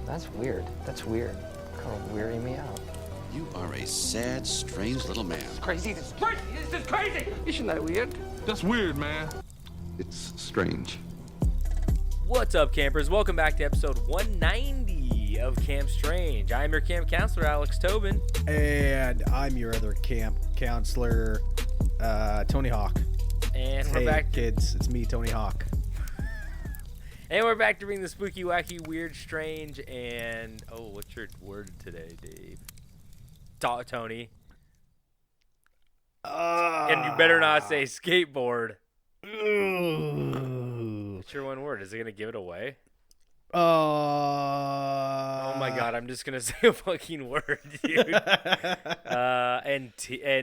That's weird. That's weird. Kind of weirding me out. You are a sad, strange little man. Crazy. This is crazy. This is crazy. Isn't that weird? That's weird, man. It's strange. What's up, campers? Welcome back to episode 190 of Camp Strange. I'm your camp counselor, Alex Tobin. And I'm your other camp counselor, Tony Hawk. And we're hey, back. Kids, it's me, Tony Hawk. And we're back to bring the spooky, wacky, weird, strange, and... Oh, what's your word today, Dave? Tony. And you better not say skateboard. What's your one word? Is it going to give it away? Oh my god, I'm just going to say a fucking word, dude. And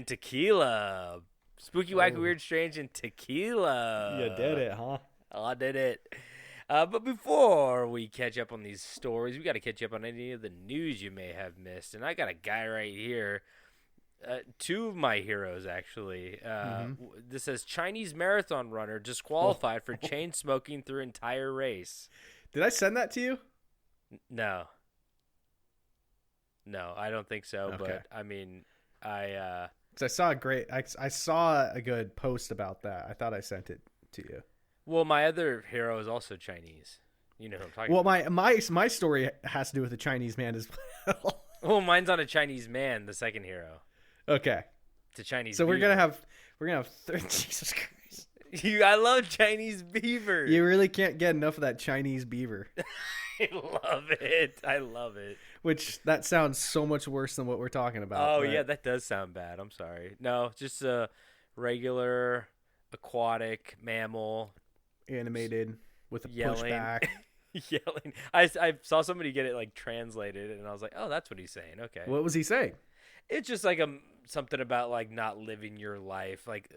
tequila. Spooky, wacky, weird, strange, and tequila. You did it, huh? I did it. But before we catch up on these stories, we got to catch up on any of the news you may have missed. And I got a guy right here. Two of my heroes, actually. This says Chinese marathon runner disqualified for chain smoking through entire race. Did I send that to you? No, I don't think so. Okay. But I mean, I 'Cause I saw a good post about that. I thought I sent it to you. well, my other hero is also Chinese. You know who I'm talking Well, about. my story has to do with a Chinese man as well. Well, mine's on a Chinese man, the second hero. Okay. It's a Chinese. So we're beaver. gonna have Jesus Christ. I love Chinese beaver. You really can't get enough of that Chinese beaver. I love it. I love it. Which that sounds so much worse than what we're talking about. Oh, but- yeah, that does sound bad. I'm sorry. No, just a regular aquatic mammal animated with a yelling. pushback. Yelling. I saw somebody get it like translated, and I was like, oh, that's what he's saying. Okay. What was he saying? It's just like something about like not living your life, like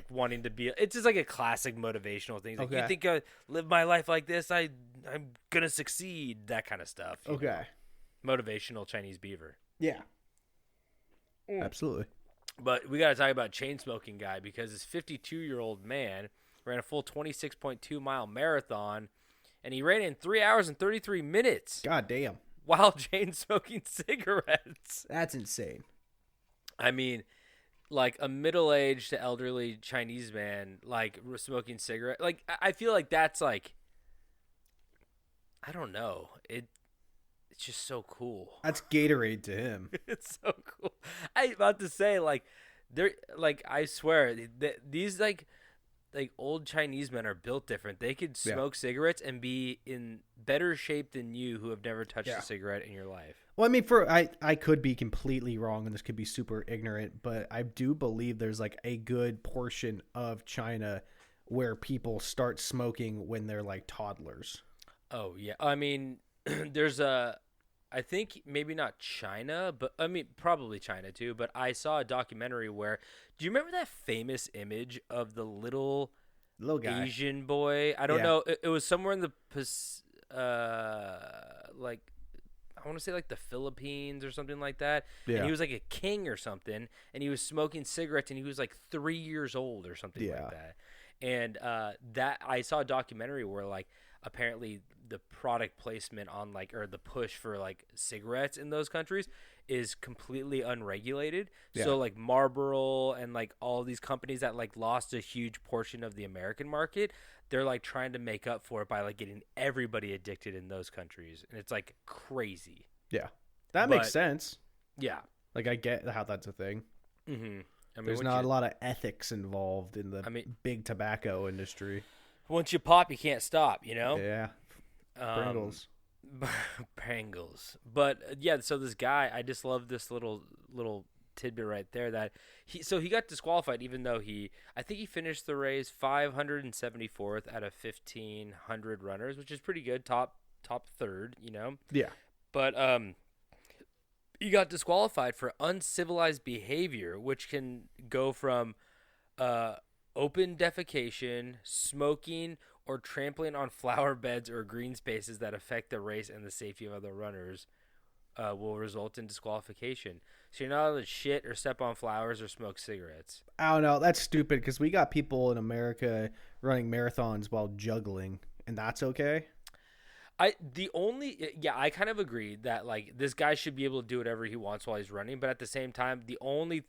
wanting to be. It's just like a classic motivational thing. Like, Okay. you think I live my life like this, I'm gonna succeed. That kind of stuff. you know? Okay. Motivational Chinese beaver. Yeah. Absolutely. But we got to talk about chain smoking guy because this 52-year-old man ran a full 26.2 mile marathon, and he ran in 3 hours and 33 minutes God damn. while chain smoking cigarettes. That's insane. I mean, like a middle-aged to elderly Chinese man, like smoking cigarette. Like I feel like that's like, I don't know. It's just so cool. That's Gatorade to him. It's so cool. I was about to say, like, they're like, I swear, these like old Chinese men are built different. They could smoke cigarettes and be in better shape than you, who have never touched a cigarette in your life. Well, I mean, I could be completely wrong, and this could be super ignorant, but I do believe there's like a good portion of China where people start smoking when they're like toddlers. Oh yeah, I mean, I think maybe not China, but I mean probably China too. But I saw a documentary where, do you remember that famous image of the little guy. Asian boy? I don't know. It was somewhere in the like, I want to say like the Philippines or something like that. Yeah. And he was like a king or something, and he was smoking cigarettes, and he was like 3 years old or something like that. And that I saw a documentary where like apparently the product placement on like, or the push for like cigarettes in those countries is completely unregulated. Yeah. So like Marlboro and like all these companies that like lost a huge portion of the American market, they're like trying to make up for it by like getting everybody addicted in those countries. And it's like crazy. Yeah. That makes sense. Yeah. Like, I get how that's a thing. Mm-hmm. I mean, There's not a lot of ethics involved in the big tobacco industry. Once you pop, you can't stop, you know? Yeah. Pringles. Pringles. But yeah, so this guy, I just love this little tidbit right there that he got disqualified even though I think he finished the race 574th out of 1,500 runners, which is pretty good, top third, you know? Yeah. But he got disqualified for uncivilized behavior, which can go from open defecation, smoking, or trampling on flower beds or green spaces that affect the race and the safety of other runners will result in disqualification. So you're not allowed to shit or step on flowers or smoke cigarettes. I don't know. That's stupid because we got people in America running marathons while juggling, and that's okay? I kind of agree that like this guy should be able to do whatever he wants while he's running, but at the same time, the only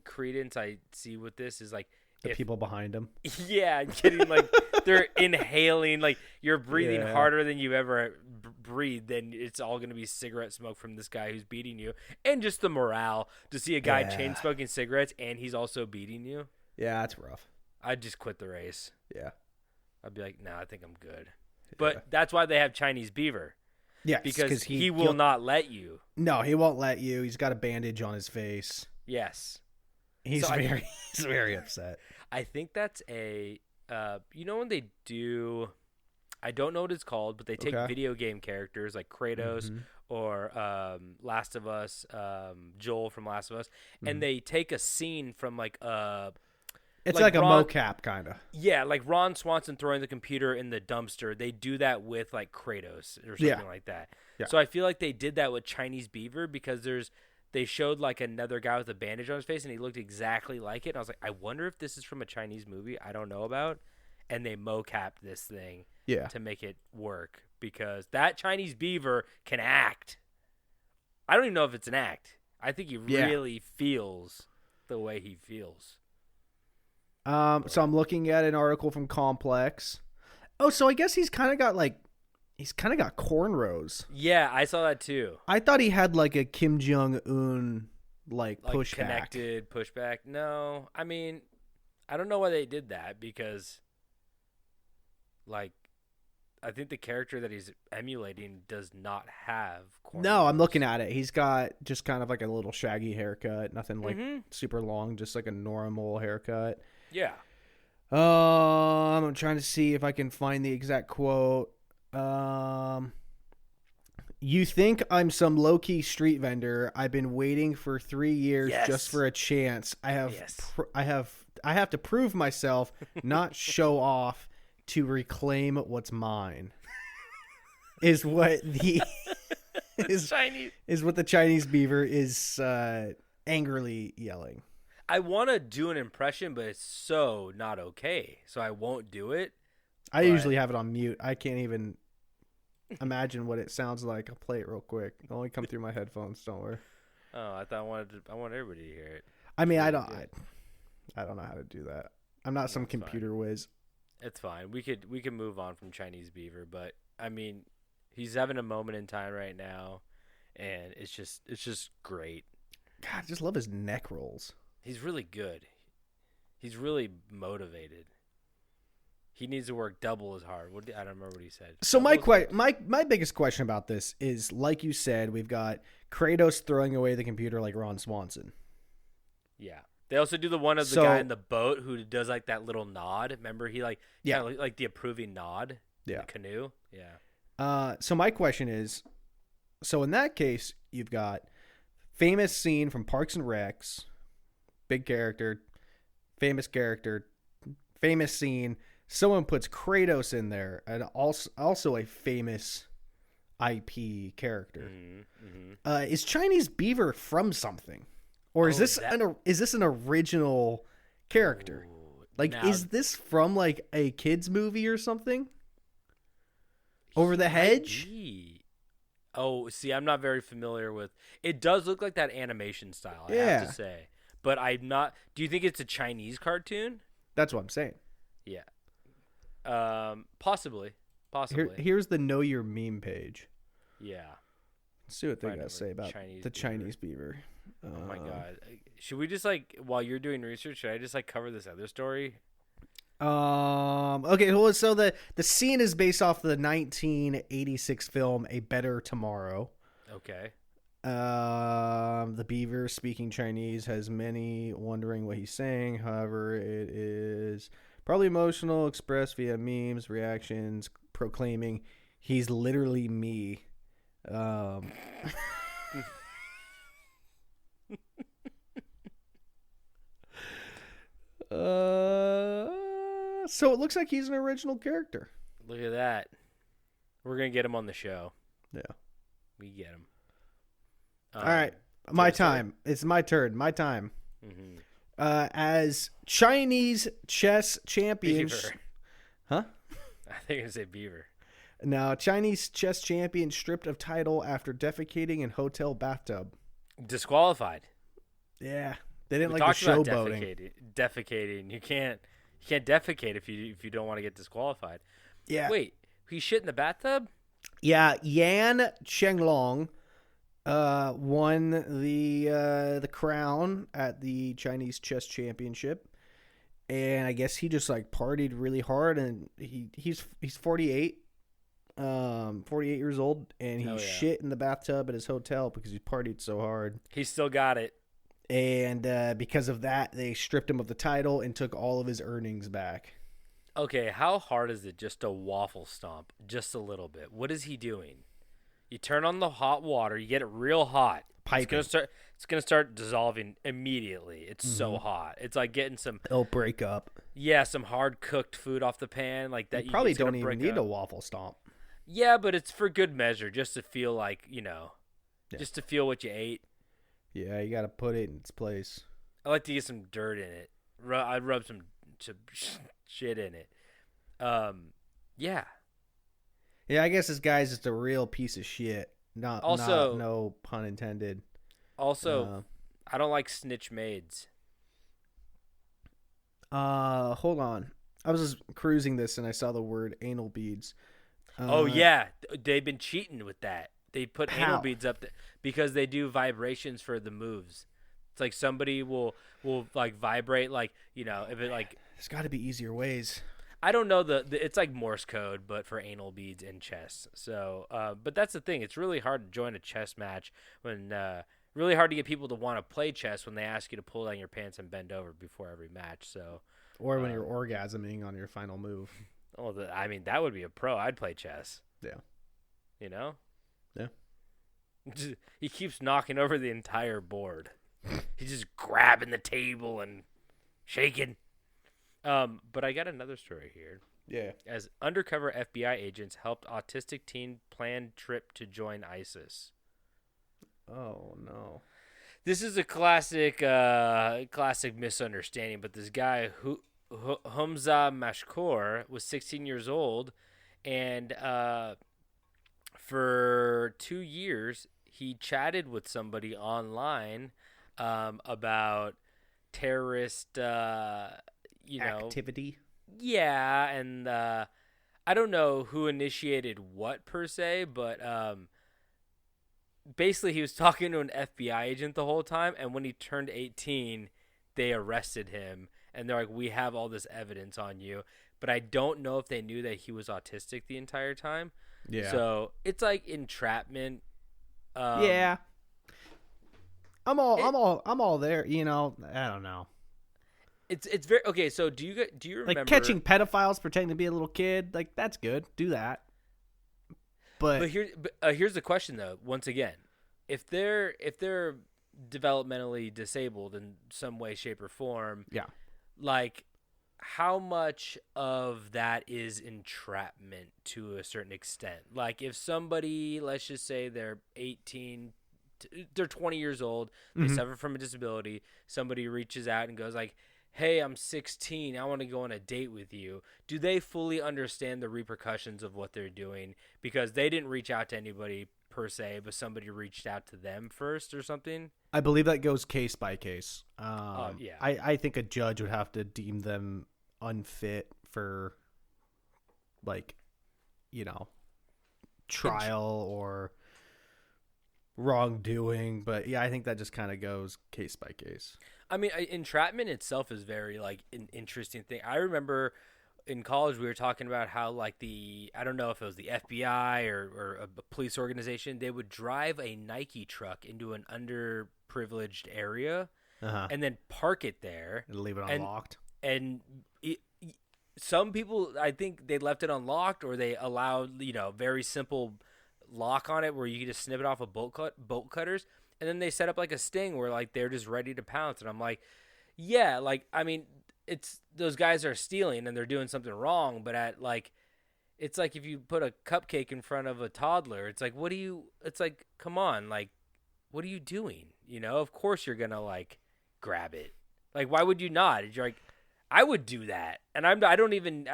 credence I see with this is like The people behind him. yeah, getting like they're inhaling, like you're breathing harder than you've ever breathed, then it's all going to be cigarette smoke from this guy who's beating you, and just the morale to see a guy chain smoking cigarettes and he's also beating you. Yeah, that's rough. I'd just quit the race. Yeah, I'd be like, I think I'm good. But that's why they have Chinese Beaver. Yeah, because he will not let you. No, he won't let you. He's got a bandage on his face. Yes. He's very upset. I think that's a when they do, I don't know what it's called, but they take video game characters like Kratos or Last of Us, Joel from Last of Us, and they take a scene from like it's like a mocap kind of. Yeah, like Ron Swanson throwing the computer in the dumpster. They do that with like Kratos or something like that. Yeah. So I feel like they did that with Chinese Beaver because they showed like another guy with a bandage on his face and he looked exactly like it. And I was like, I wonder if this is from a Chinese movie I don't know about. And they mocapped this thing to make it work because that Chinese Beaver can act. I don't even know if it's an act. I think he really feels the way he feels. So I'm looking at an article from Complex. Oh, so I guess he's kind of got cornrows. Yeah, I saw that too. I thought he had like a Kim Jong-un like pushback. Connected pushback. No, I mean, I don't know why they did that because like I think the character that he's emulating does not have cornrows. No, I'm looking at it. He's got just kind of like a little shaggy haircut, nothing like super long, just like a normal haircut. Yeah. I'm trying to see if I can find the exact quote. You think I'm some low-key street vendor. I've been waiting for 3 years just for a chance. I have to prove myself, not show off, to reclaim what's mine. Is what the is what the Chinese Beaver is angrily yelling. I want to do an impression, but it's so not okay, so I won't do it. I usually have it on mute. I can't even imagine what it sounds like. I'll play it real quick. It'll only come through my headphones. Don't worry. Oh, I thought I want everybody to hear it. I mean, I don't know how to do that. I'm not some computer whiz. It's fine. We could move on from Chinese Beaver, but I mean, he's having a moment in time right now, and it's just great. God, I just love his neck rolls. He's really good. He's really motivated. He needs to work double as hard. I don't remember what he said. So my biggest question about this is, like you said, we've got Kratos throwing away the computer like Ron Swanson. Yeah. They also do the one of the guy in the boat who does like that little nod. Remember, he like like the approving nod. Yeah. The canoe. Yeah. So my question is, so in that case, you've got famous scene from Parks and Recs, big character, famous scene. Someone puts Kratos in there, and also a famous IP character. Is Chinese Beaver from something, or is this an original character? Is this from like a kids movie or something? Over the Hedge? Oh, see, I'm not very familiar with. It does look like that animation style. I have to say, but I'm not. Do you think it's a Chinese cartoon? That's what I'm saying. Yeah. Possibly. Here's the Know Your Meme page. Yeah. Let's see what they got to say about Chinese Beaver. Oh my god. Should we just like, while you're doing research, should I just like cover this other story? Okay, well, so the scene is based off the 1986 film A Better Tomorrow. Okay. The beaver speaking Chinese has many wondering what he's saying. However, it is probably emotional, expressed via memes, reactions, proclaiming he's literally me. So it looks like he's an original character. Look at that. We're going to get him on the show. Yeah. We get him. All right. My time. It's my turn. My time. Mm-hmm. As Chinese chess champions. Beaver. Huh? I think I say Beaver. Now, Chinese chess champion stripped of title after defecating in hotel bathtub. Disqualified. Yeah, they didn't We like the talked about showboating. defecating. You can't defecate if you don't want to get disqualified. Yeah, Wait, he shit in the bathtub? yeah. Yan Chenglong won the crown at the Chinese chess championship, and I guess he just like partied really hard, and he's 48. 48 years old, and he shit in the bathtub at his hotel because he partied so hard. He still got it. And because of that, they stripped him of the title and took all of his earnings back. Okay, how hard is it just to waffle stomp just a little bit? What is he doing? You turn on the hot water, you get it real hot. Piping. It's gonna start dissolving immediately. It's so hot. It's like getting some It'll break up. some hard cooked food off the pan like that. You probably it's gonna don't even break need up. a waffle stomp. Yeah, but it's for good measure, just to feel like just to feel what you ate. Yeah, you got to put it in its place. I like to get some dirt in it. I rub some shit in it. Yeah. Yeah, I guess this guy's just a real piece of shit. No pun intended. Also, I don't like snitch maids. Hold on. I was just cruising this and I saw the word anal beads. Oh yeah, they've been cheating with that. They put How? anal beads up because they do vibrations for the moves. It's like somebody will like vibrate if it like. There's got to be easier ways. I don't know it's like Morse code, but for anal beads in chess. So, but that's the thing. It's really hard to join a chess match when really hard to get people to want to play chess when they ask you to pull down your pants and bend over before every match. So, or when you're orgasming on your final move. Oh, that would be a pro. I'd play chess. Yeah. You know? Yeah. He keeps knocking over the entire board. He's just grabbing the table and shaking. But I got another story here. Yeah. As undercover FBI agents helped autistic teen plan trip to join ISIS. Oh, no. This is a classic misunderstanding, but this guy Humza Mashkour was 16 years old, and for 2 years he chatted with somebody online about terrorist activity. Yeah, and I don't know who initiated what per se, but basically he was talking to an FBI agent the whole time, and when he turned 18 they arrested him. And they're like, we have all this evidence on you. But I don't know if they knew that he was autistic the entire time. Yeah. So it's like entrapment. Yeah. I'm all there. I don't know. It's very okay. So do you remember like catching pedophiles pretending to be a little kid? Like that's good. Do that. But here's the question though. Once again, if they're developmentally disabled in some way, shape, or form, yeah. Like, how much of that is entrapment to a certain extent? Like, if somebody, let's just say they're 18, they're 20 years old, they suffer from a disability, somebody reaches out and goes like, hey, I'm 16, I want to go on a date with you. Do they fully understand the repercussions of what they're doing? Because they didn't reach out to anybody per se, but somebody reached out to them first or something? I believe that goes case by case. Yeah. I think a judge would have to deem them unfit for, trial or wrongdoing. But yeah, I think that just kind of goes case by case. I mean, entrapment itself is very an interesting thing. I remember in college we were talking about how I don't know if it was the FBI or a police organization, they would drive a Nike truck into an underprivileged area and then park it there and leave it unlocked. And some people, I think they left it unlocked, or they allowed very simple lock on it where you could just snip it off of bolt cutters, and then they set up a sting where they're just ready to pounce. And I'm like, yeah, I mean, it's those guys are stealing and they're doing something wrong, but it's like if you put a cupcake in front of a toddler, it's like, come on, what are you doing? Of course you're gonna grab it. Why would you not? You're I would do that, and I don't even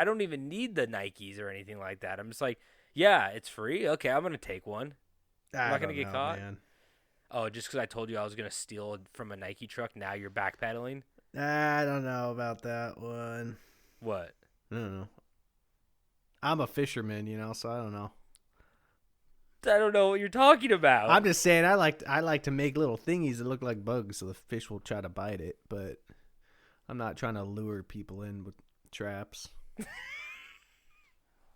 need the Nikes or anything like that. I'm just like, yeah, it's free. Okay, I'm gonna take one. I'm not gonna get caught. Man. Oh, just because I told you I was gonna steal from a Nike truck, now you're backpedaling. I don't know about that one. What? I don't know. I'm a fisherman, so I don't know. I don't know what you're talking about. I'm just saying I like to make little thingies that look like bugs so the fish will try to bite it, but I'm not trying to lure people in with traps.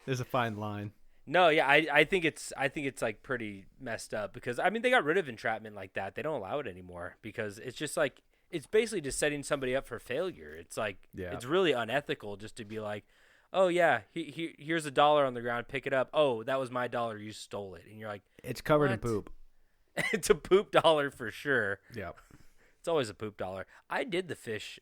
There's a fine line. No, yeah, I think it's like pretty messed up because I mean they got rid of entrapment like that. They don't allow it anymore because it's just like it's basically just setting somebody up for failure. It's like It's really unethical just to be like, oh yeah, here's $1 on the ground, pick it up. Oh, that was my dollar, you stole it, and you're like, it's covered in what? poop. It's a poop dollar for sure. Yeah. It's always a poop dollar. I did the fish.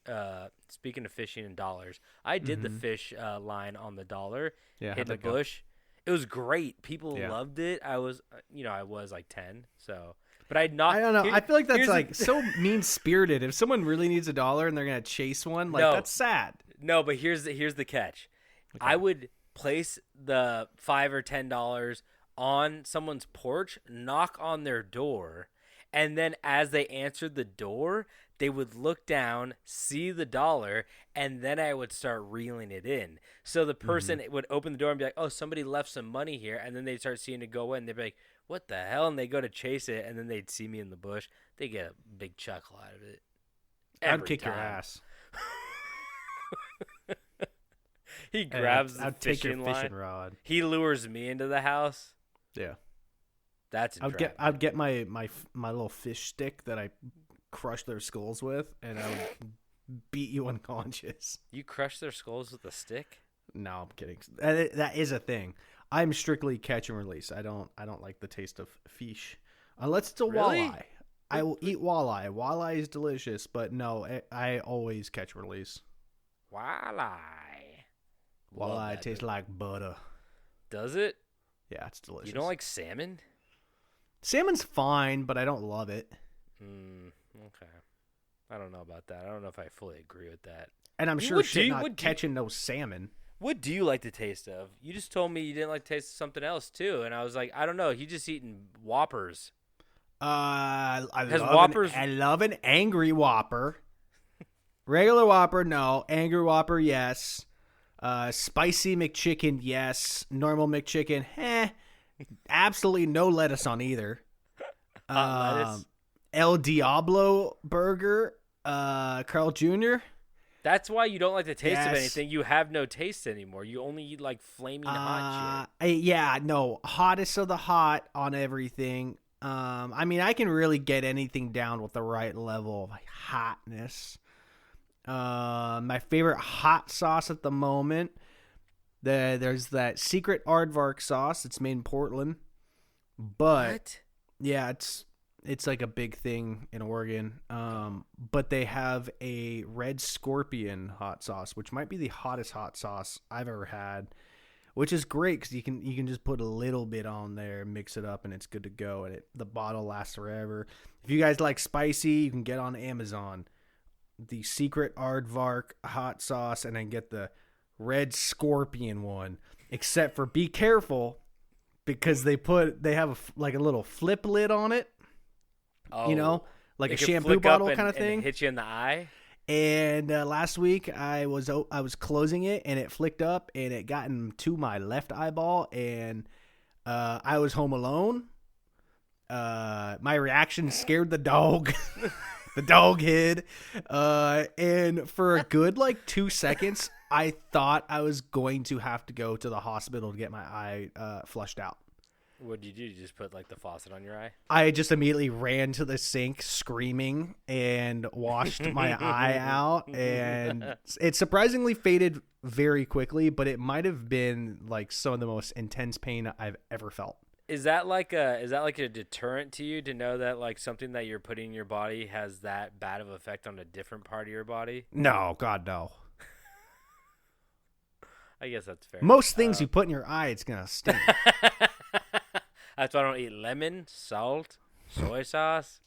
Speaking of fishing and dollars, I did the fish line on the dollar. Yeah, hit the bush. It was great. People loved it. I was like 10. So, but I not. I don't know. I feel like that's like so mean spirited. If someone really needs $1 and they're gonna chase one, like that's sad. No, but here's the catch. Okay. I would place the $5 or $10 on someone's porch, knock on their door. And then as they answered the door, they would look down, see the dollar, and then I would start reeling it in. So the person would open the door and be like, oh, somebody left some money here. And then they'd start seeing it go in. They'd be like, what the hell? And they go to chase it, and then they'd see me in the bush. They get a big chuckle out of it. I'd kick your ass. He grabs the I'd take your fishing fishing line. rod. He lures me into the house. Yeah. That's I'd get my little fish stick that I crush their skulls with, and I would beat you unconscious. You crush their skulls with a stick? No, I'm kidding. That is a thing. I'm strictly catch and release. I don't like the taste of fish, unless it's a walleye. I will eat walleye. Walleye is delicious, but no, I always catch and release. Walleye tastes like butter. Does it? Yeah, it's delicious. You don't like salmon? Salmon's fine, but I don't love it. Okay. I don't know about that. I don't know if I fully agree with that. And I'm sure catching no salmon. What do you like the taste of? You just told me you didn't like the taste of something else, too. And I was like, I don't know. You just eating Whoppers. I love an angry Whopper. Regular Whopper, no. Angry Whopper, yes. Spicy McChicken, yes. Normal McChicken, absolutely no lettuce on either. Lettuce. El Diablo burger, Carl Jr. That's why you don't like the taste of anything. You have no taste anymore. You only eat like flaming hot shit. Yeah, no. Hottest of the hot on everything. I mean, I can really get anything down with the right level of hotness. My favorite hot sauce at the moment, there's that secret aardvark sauce. It's made in Portland, but what? Yeah, it's like a big thing in Oregon. But they have a red scorpion hot sauce, which might be the hottest hot sauce I've ever had, which is great because you can just put a little bit on there, mix it up, and it's good to go. And the bottle lasts forever. If you guys like spicy, you can get on Amazon the secret aardvark hot sauce and then get the red scorpion one. Except for be careful because they have a little flip lid on it. Oh, like a shampoo bottle kind of thing. And hit you in the eye. And last week I was closing it and it flicked up and it got into my left eyeball and I was home alone. My reaction scared the dog. The dog hid. And for a good 2 seconds, I thought I was going to have to go to the hospital to get my eye flushed out. What did you do? You just put the faucet on your eye? I just immediately ran to the sink screaming and washed my eye out. And it surprisingly faded very quickly, but it might have been some of the most intense pain I've ever felt. Is that like a deterrent to you to know that something that you're putting in your body has that bad of effect on a different part of your body? No, God, no. I guess that's fair. Most things you put in your eye, it's gonna sting. That's why I don't eat lemon, salt, soy sauce,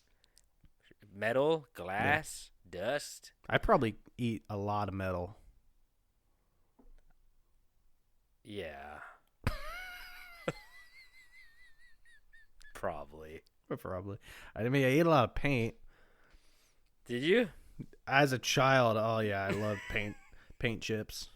metal, glass, dust. I probably eat a lot of metal. Yeah. Probably. Probably. I mean, I ate a lot of paint. Did you? As a child, oh yeah, I love paint chips.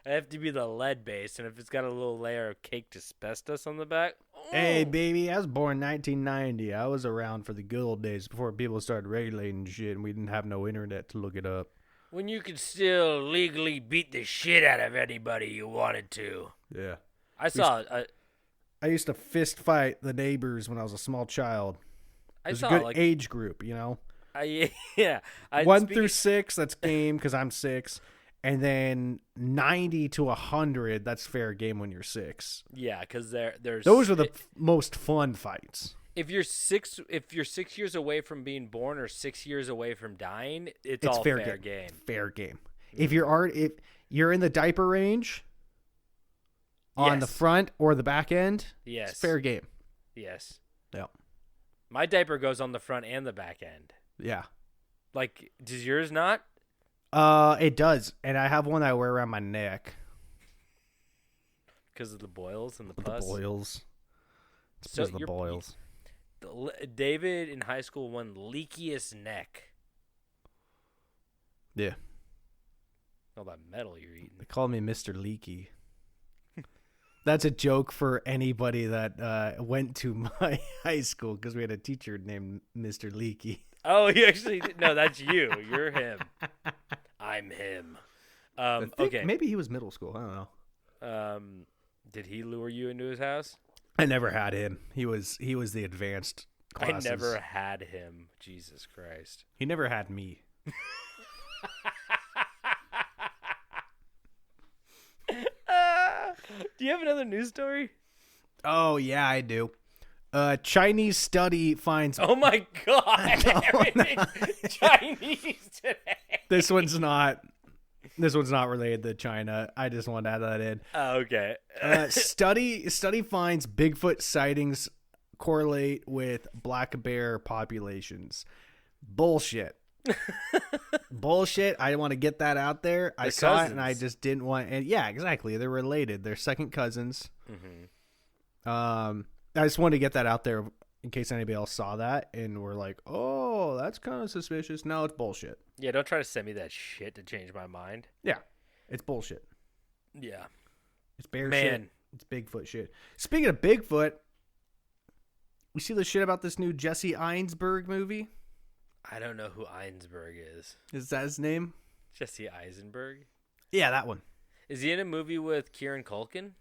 I have to be the lead base, and if it's got a little layer of caked asbestos on the back. Hey, baby, I was born in 1990. I was around for the good old days before people started regulating shit and we didn't have no internet to look it up. When you could still legally beat the shit out of anybody you wanted to. Yeah. I used to fist fight the neighbors when I was a small child. It was a good age group, you know? Yeah. 1 through 6, that's game because I'm 6. And then 90 to 100, that's fair game when you're 6. Yeah, because there's those are the most fun fights. If you're 6 years away from being born or 6 years away from dying, it's all fair game. Fair game. If you're in the diaper range on the front or the back end, yes, it's fair game. Yes. Yep. My diaper goes on the front and the back end. Yeah. Like, does yours not? It does, and I have one I wear around my neck because of the boils and the pus. The boils. So the boils. David in high school won leakiest neck. Yeah. All that metal you're eating. They call me Mr. Leaky. That's a joke for anybody that went to my high school because we had a teacher named Mr. Leaky. Oh, you actually no, that's you. You're him. I'm him. Okay. Maybe he was middle school. I don't know. Did he lure you into his house? I never had him. He was the advanced classes. I never had him. Jesus Christ. He never had me. Do you have another news story? Oh yeah, I do. Chinese study finds. Oh my God! Everything's Chinese today. This one's not related to China. I just want to add that in. Oh, okay. Study finds Bigfoot sightings correlate with black bear populations. Bullshit. Bullshit. I want to get that out there. I saw it and I just didn't want. And yeah, exactly. They're related. They're second cousins. Mm-hmm. I just wanted to get that out there in case anybody else saw that and were like, "Oh, that's kind of suspicious." No, it's bullshit. Yeah, don't try to send me that shit to change my mind. Yeah, it's bullshit. Yeah, it's bear shit. It's Bigfoot shit. Speaking of Bigfoot, you see the shit about this new Jesse Eisenberg movie? I don't know who Eisenberg is. Is that his name? Jesse Eisenberg? Yeah, that one. Is he in a movie with Kieran Culkin?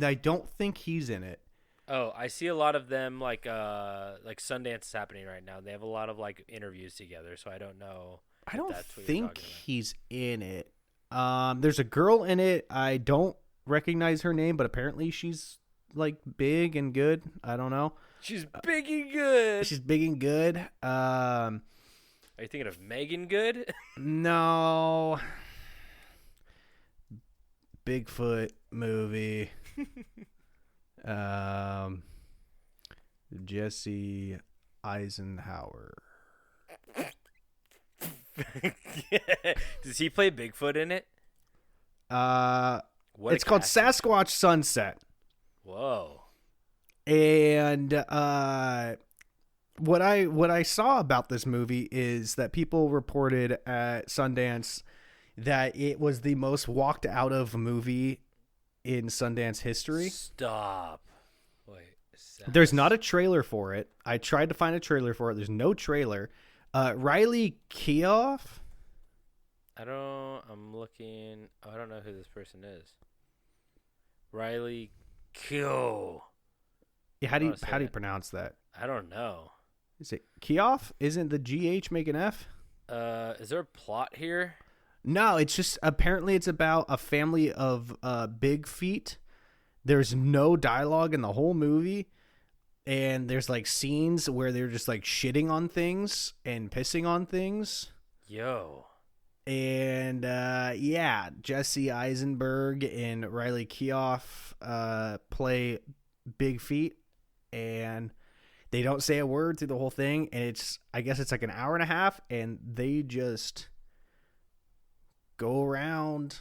I don't think he's in it. Oh, I see a lot of them like Sundance is happening right now. They have a lot of like interviews together, so I don't know. I don't think he's in it. There's a girl in it. I don't recognize her name, but apparently she's like big and good. I don't know. She's big and good. She's big and good. Are you thinking of Megan Good? No. Bigfoot movie. Jesse Eisenhower. Does he play Bigfoot in it? It's called Sasquatch Sunset. Whoa. And what I saw about this movie is that people reported at Sundance that it was the most walked out of movie in Sundance history. Stop. Wait. There's not a trailer for it. I tried to find a trailer for it. There's no trailer. Riley Keough. I'm looking. Oh, I don't know who this person is. Riley Keough. Yeah, how do you pronounce that? I don't know. Is it Keough? Isn't the GH make an F? Is there a plot here? No, it's just apparently it's about a family of big feet. There's no dialogue in the whole movie, and there's like scenes where they're just like shitting on things and pissing on things. Yo. And yeah, Jesse Eisenberg and Riley Keough play big feet, and they don't say a word through the whole thing. And I guess it's like an hour and a half, and they just go around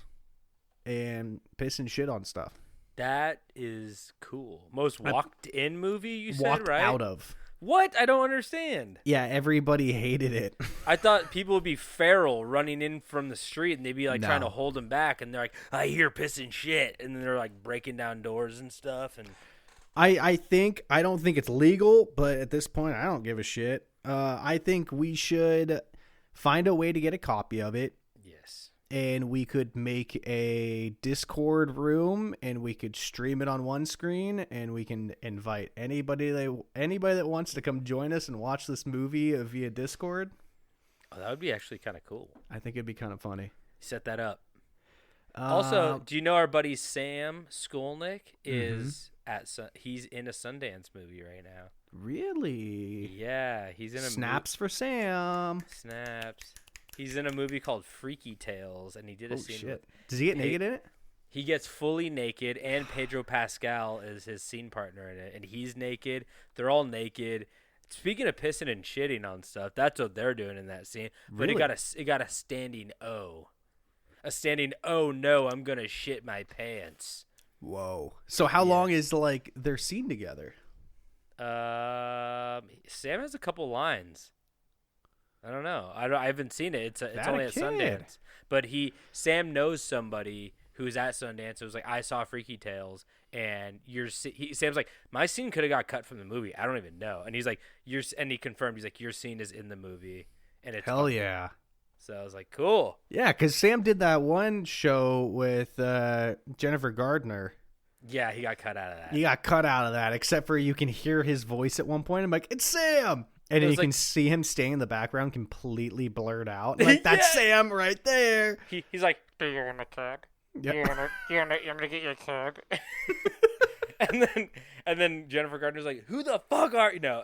and piss and shit on stuff. That is cool. Most walked-in movie, you said, Walked right? out of. What? I don't understand. Yeah, everybody hated it. I thought people would be feral running in from the street, and they'd be like No. trying to hold them back, and they're like, I hear piss and shit, and then they're like breaking down doors and stuff. And I don't think it's legal, but at this point, I don't give a shit. I think we should find a way to get a copy of it. yes, And we could make a Discord room, and we could stream it on one screen, and we can invite anybody that wants to come join us and watch this movie via Discord. oh, that would be actually kind of cool. I think it'd be kind of funny. Set that up. Also, do you know our buddy Sam Skolnick is he's in a Sundance movie right now. Really? Yeah, he's in a Snaps for Sam. Snaps. He's in a movie called Freaky Tales, and he did a Oh scene. shit! Does he get naked in it? He gets fully naked, and Pedro Pascal is his scene partner in it, and he's naked. They're all naked. Speaking of pissing and shitting on stuff, that's what they're doing in that scene. But Really? it got a standing O. A standing, oh no, I'm gonna shit my pants. Whoa! So how long is like their scene together? Sam has a couple lines. I don't know. I haven't seen it. It's That only a at kid. Sundance. But Sam knows somebody who's at Sundance. It was like, I saw Freaky Tales, and Sam's like, my scene could have got cut from the movie. I don't even know. And he's like, and he confirmed. He's like, your scene is in the movie, and it's Hell fucking- yeah! So I was like, cool. Yeah, because Sam did that one show with Jennifer Gardner. Yeah, he got cut out of that. He got cut out of that, except for you can hear his voice at one point. I'm like, it's Sam! And then was you can like- see him staying in the background completely blurred out. Like, that's Sam right there. He's like, do you want a kid? Yep. You want to get your kid? and then Jennifer Gardner's like, who the fuck are you? No,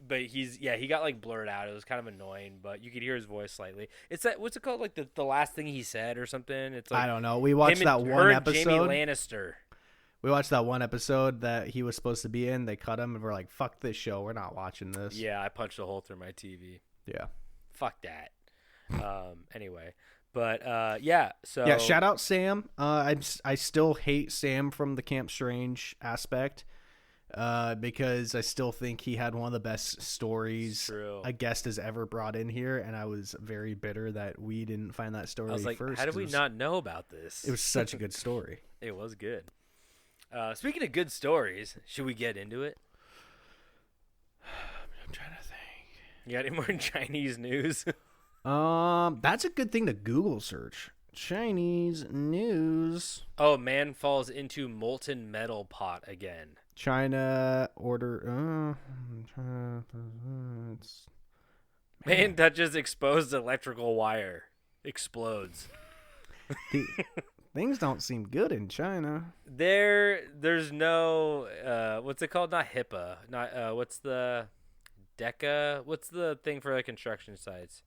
but he got like blurred out. It was kind of annoying, but you could hear his voice slightly. It's that, what's it called? Like the last thing he said or something. It's like I don't know. We watched him that and- one her and Jamie episode. Lannister. We watched that one episode that he was supposed to be in. They cut him, and we're like, fuck this show. We're not watching this. Yeah, I punched a hole through my TV. Yeah. Fuck that. Anyway, but yeah. So Yeah, shout out Sam. I still hate Sam from the Camp Strange aspect because I still think he had one of the best stories True. a guest has ever brought in here, and I was very bitter that we didn't find that story I was like, first. how did 'cause we not know about this? It was such a good story. It was good. Speaking of good stories, should we get into it? I'm trying to think. You got any more Chinese news? That's a good thing to Google search. Chinese news. Oh, man falls into molten metal pot again. China order. Man touches exposed electrical wire. Explodes. Things don't seem good in China. There's no what's it called? Not HIPAA. Not what's the DECA? What's the thing for like construction sites?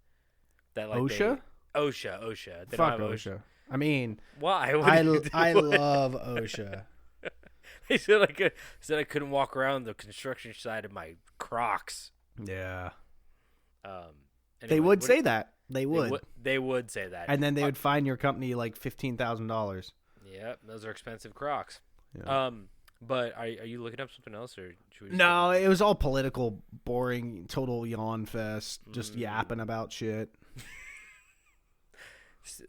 That like OSHA? OSHA. They Fuck don't have OSHA. I mean, Why? I love OSHA. They said I couldn't walk around the construction site in my Crocs. Yeah. Anyway, They would say that. They would. They would say that. And then they would fine your company like $15,000. Yep, those are expensive Crocs. Yeah. But are you looking up something else, or should we just No, it was all political, boring, total yawn fest, just yapping about shit.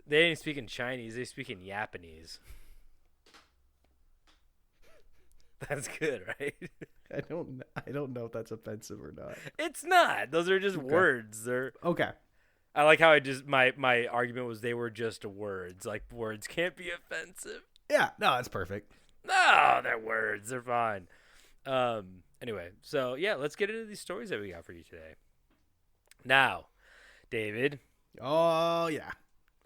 They ain't speaking Chinese. They speak in Japanese. That's good, right? I don't know if that's offensive or not. It's not. Those are just words. Okay. I like how my argument was they were just words. Like, words can't be offensive. Yeah, no, that's perfect. No, they're words. They're fine. Anyway, so yeah, let's get into these stories that we got for you today. Now, David, Oh, yeah.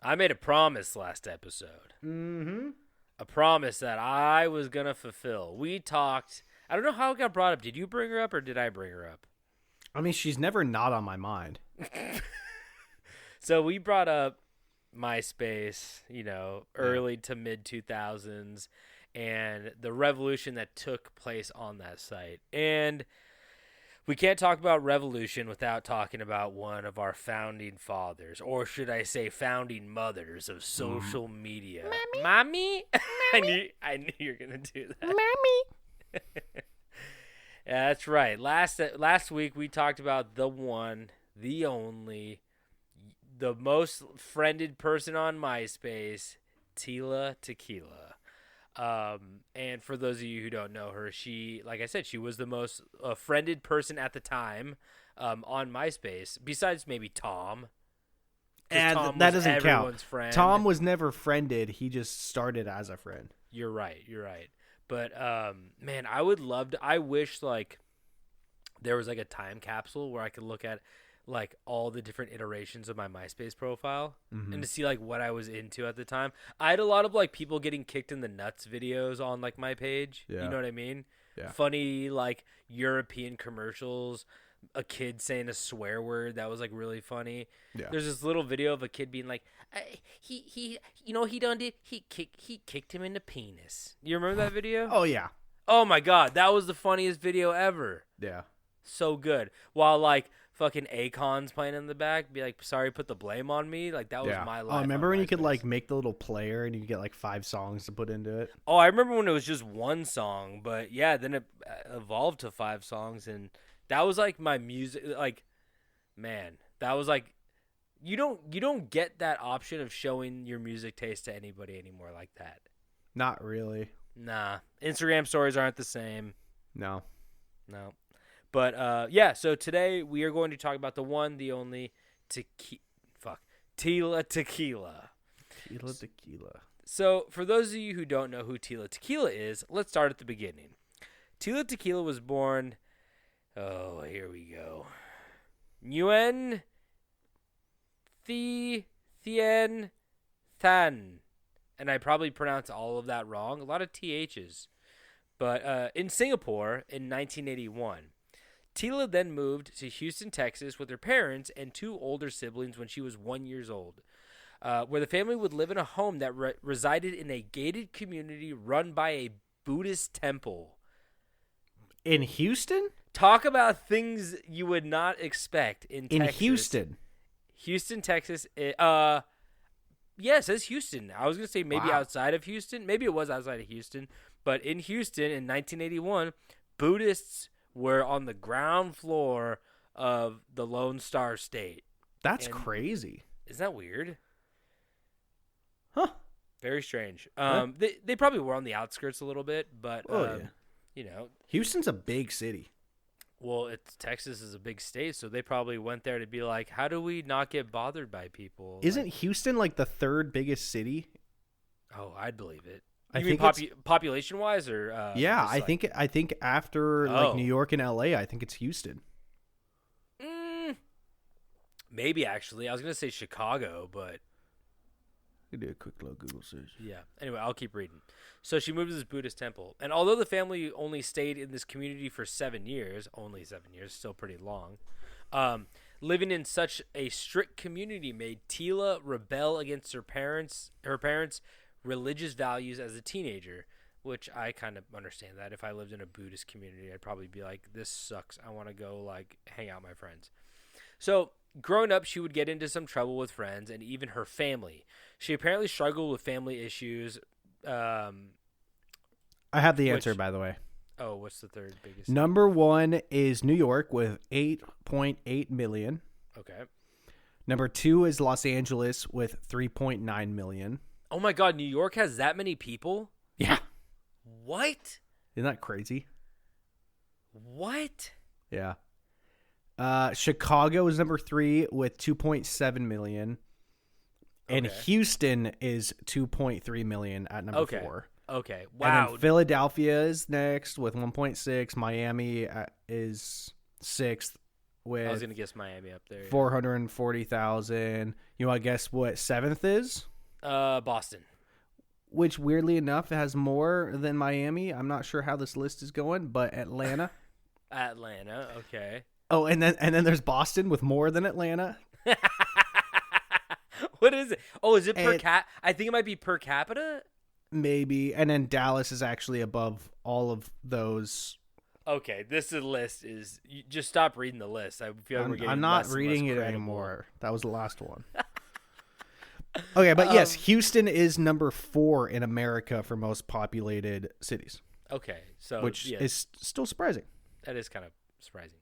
I made a promise last episode. Mm-hmm. A promise that I was going to fulfill. We talked. I don't know how it got brought up. Did you bring her up or did I bring her up? I mean, she's never not on my mind. So we brought up MySpace, early to mid 2000s, and the revolution that took place on that site. And We can't talk about revolution without talking about one of our founding fathers, or should I say founding mothers of social media. Mommy? I knew you were going to do that. Mommy. Yeah, that's right. Last week we talked about the one, the only, the most friended person on MySpace, Tila Tequila. And for those of you who don't know her, she, like I said, she was the most friended person at the time on MySpace, besides maybe Tom. And Tom that was doesn't everyone's count. friend. Tom was never friended. He just started as a friend. You're right. But man, I wish like there was like a time capsule where I could look at like all the different iterations of my MySpace profile and to see like what I was into at the time. I had a lot of like people getting kicked in the nuts videos on like my page. Yeah. You know what I mean? Yeah. Funny like European commercials, a kid saying a swear word that was like really funny. Yeah. There's this little video of a kid being like, he done did, he kicked him in the penis. You remember that video? Oh, yeah. Oh my God. That was the funniest video ever. Yeah. So good. While like fucking Akon's playing in the back, be like, sorry, put the blame on me. Like that was my life. Oh, remember on when you could MySpace. like make the little player and you could get like 5 songs to put into it? Oh, I remember when it was just one song, but yeah, then it evolved to 5 songs, and that was like my music. Like, man, that was like, you don't get that option of showing your music taste to anybody anymore like that. Not really. Nah, Instagram stories aren't the same. No. But yeah, so today we are going to talk about the one, the only Tila Tequila. Tila Tequila. So for those of you who don't know who Tila Tequila is, let's start at the beginning. Tila Tequila was born, oh, here we go, Nguyen Thien Than. And I probably pronounced all of that wrong. A lot of THs. But in Singapore in 1981. Tila then moved to Houston, Texas with her parents and 2 older siblings when she was 1 year old, where the family would live in a home that resided in a gated community run by a Buddhist temple. In Houston? Talk about things you would not expect in Texas. In Houston? Houston, Texas. Yeah, it says Houston. I was going to say maybe outside of Houston. Maybe it was outside of Houston. But in Houston in 1981, Buddhists were on the ground floor of the Lone Star State. That's crazy. Isn't that weird? Huh. Very strange. Huh? They probably were on the outskirts a little bit, but yeah. you know, Houston's a big city. well, Texas is a big state, so they probably went there to be like, how do we not get bothered by people? Isn't like, Houston like the 3rd biggest city? Oh, I'd believe it. I You think mean population wise, or yeah, just, I think after like New York and LA, I think it's Houston. Maybe actually, I was gonna say Chicago, but You do a quick little Google search. yeah. Anyway, I'll keep reading. So she moved to this Buddhist temple, and although the family only stayed in this community for 7 years, only 7 years, still pretty long, living in such a strict community made Tila rebel against her parents' religious values as a teenager, which I kind of understand that. If I lived in a Buddhist community, I'd probably be like, this sucks. I want to go like hang out with my friends. So growing up, she would get into some trouble with friends and even her family. She apparently struggled with family issues. I have the answer, by the way. Oh, what's the third biggest? Number 1 is New York with 8.8 million. Okay. Number 2 is Los Angeles with 3.9 million. Oh my God, New York has that many people? Yeah. What? Isn't that crazy? What? Yeah. Chicago is number 3 with 2.7 million. And Okay. Houston is 2.3 million at number 4. Okay. And Wow. then Philadelphia is next with 1.6. Miami is 6th I was with going to guess Miami up there. 440,000. You want to guess what 7th is? Boston. Which, weirdly enough, has more than Miami. I'm not sure how this list is going, but Atlanta. Atlanta. Okay. Oh, and then there's Boston with more than Atlanta. What is it? Oh, is it per And- cap? I think it might be per capita. Maybe. And then Dallas is actually above all of those Okay, this list is. You just stop reading the list. I feel like we're getting I'm not less and reading less it credible. anymore. That was the last one. Okay, but yes, Houston is number 4 in America for most populated cities, Okay, so which yeah, is still surprising. that is kind of surprising.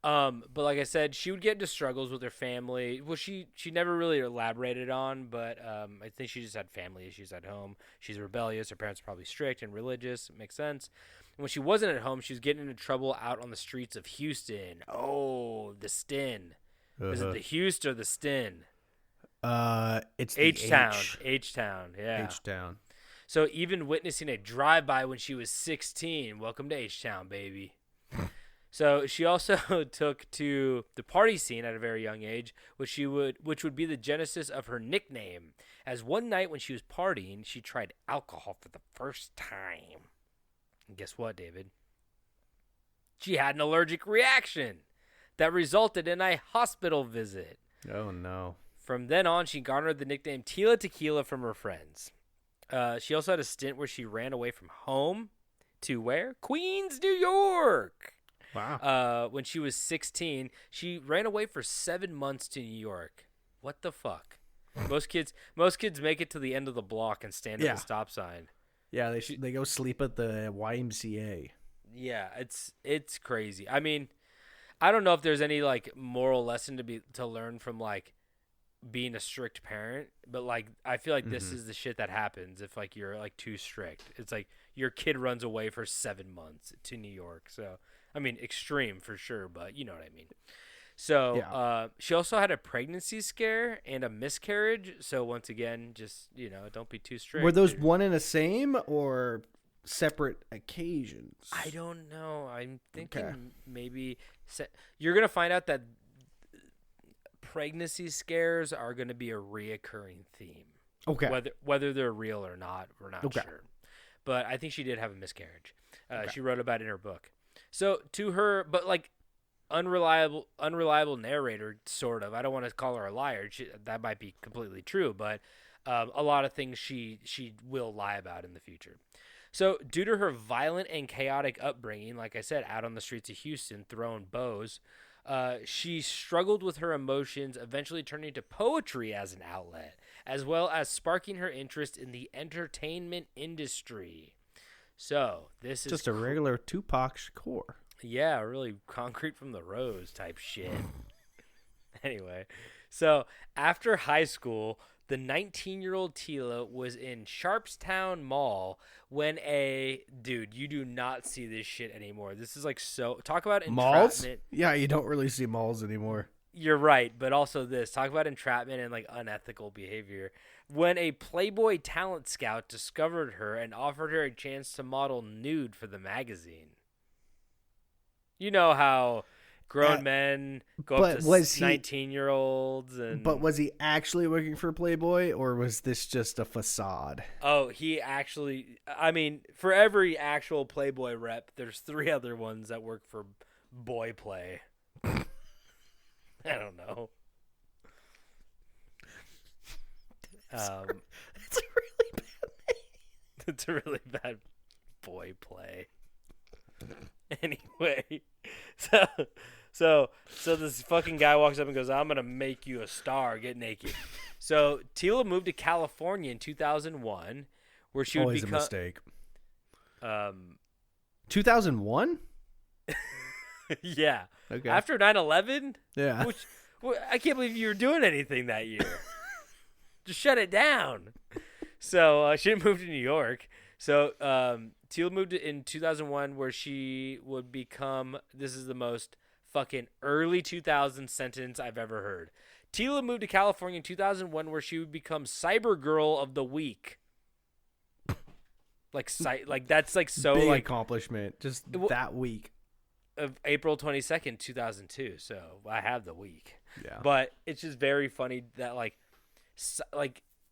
But like I said, she would get into struggles with her family. Well, she never really elaborated on, but I think she just had family issues at home. She's rebellious. Her parents are probably strict and religious. It makes sense. And when she wasn't at home, she was getting into trouble out on the streets of Houston. Oh, the Stin. Is it the Houston or the Stin? It's the H-Town. H-Town, yeah. H-Town. So even witnessing a drive-by when she was 16. Welcome to H-Town, baby. So she also took to the party scene at a very young age, which would be the genesis of her nickname. As one night when she was partying, she tried alcohol for the first time. And guess what, David? She had an allergic reaction that resulted in a hospital visit. Oh, no. From then on, she garnered the nickname Tila Tequila from her friends. She also had a stint where she ran away from home to where? Queens, New York. Wow. When she was 16, she ran away for 7 months to New York. What the fuck? Most kids make it to the end of the block and stand at the stop sign. Yeah, they go sleep at the YMCA. Yeah, it's crazy. I mean, I don't know if there's any like moral lesson to learn from like being a strict parent, but like I feel like this is the shit that happens if like you're like too strict. It's like your kid runs away for 7 months to New York. So I mean, extreme for sure, but you know what I mean. So she also had a pregnancy scare and a miscarriage. So once again, just don't be too strict. Were those one and the same or separate occasions? I don't know. I'm thinking maybe you're gonna find out that pregnancy scares are going to be a reoccurring theme. Okay. Whether they're real or not, we're not sure. But I think she did have a miscarriage. She wrote about it in her book. So to her, but like unreliable narrator, sort of. I don't want to call her a liar. That might be completely true, but a lot of things she will lie about in the future. So due to her violent and chaotic upbringing, like I said, out on the streets of Houston, throwing bows, she struggled with her emotions, eventually turning to poetry as an outlet, as well as sparking her interest in the entertainment industry. So this is just a regular Tupac Shakur. Yeah, really concrete from the rose type shit. Anyway, so after high school, the 19-year-old Tila was in Sharpstown Mall when dude, you do not see this shit anymore. This is like talk about entrapment. Malls? Yeah, you don't really see malls anymore. You're right, but also talk about entrapment and like unethical behavior. When a Playboy talent scout discovered her and offered her a chance to model nude for the magazine. You know how grown men go up to 19-year-olds and... But was he actually working for Playboy, or was this just a facade? Oh, he actually... I mean, for every actual Playboy rep, there's 3 other ones that work for Boy Play. I don't know. It's a really bad name. It's a really bad Boy Play. Anyway, so this fucking guy walks up and goes, "I'm gonna make you a star. Get naked." So Tila moved to California in 2001, where she would Always become a mistake. 2001. Yeah. Okay. After 9/11. Yeah. I can't believe you were doing anything that year. Just shut it down. So she didn't move to New York. So Tila moved in 2001, where she would become, this is the most fucking early 2000 sentence I've ever heard. Tila moved to California in 2001, where she would become Cyber Girl of the Week. Like that's like so big like accomplishment just that week. Of April 22nd, 2002. So I have the week. Yeah. But it's just very funny that like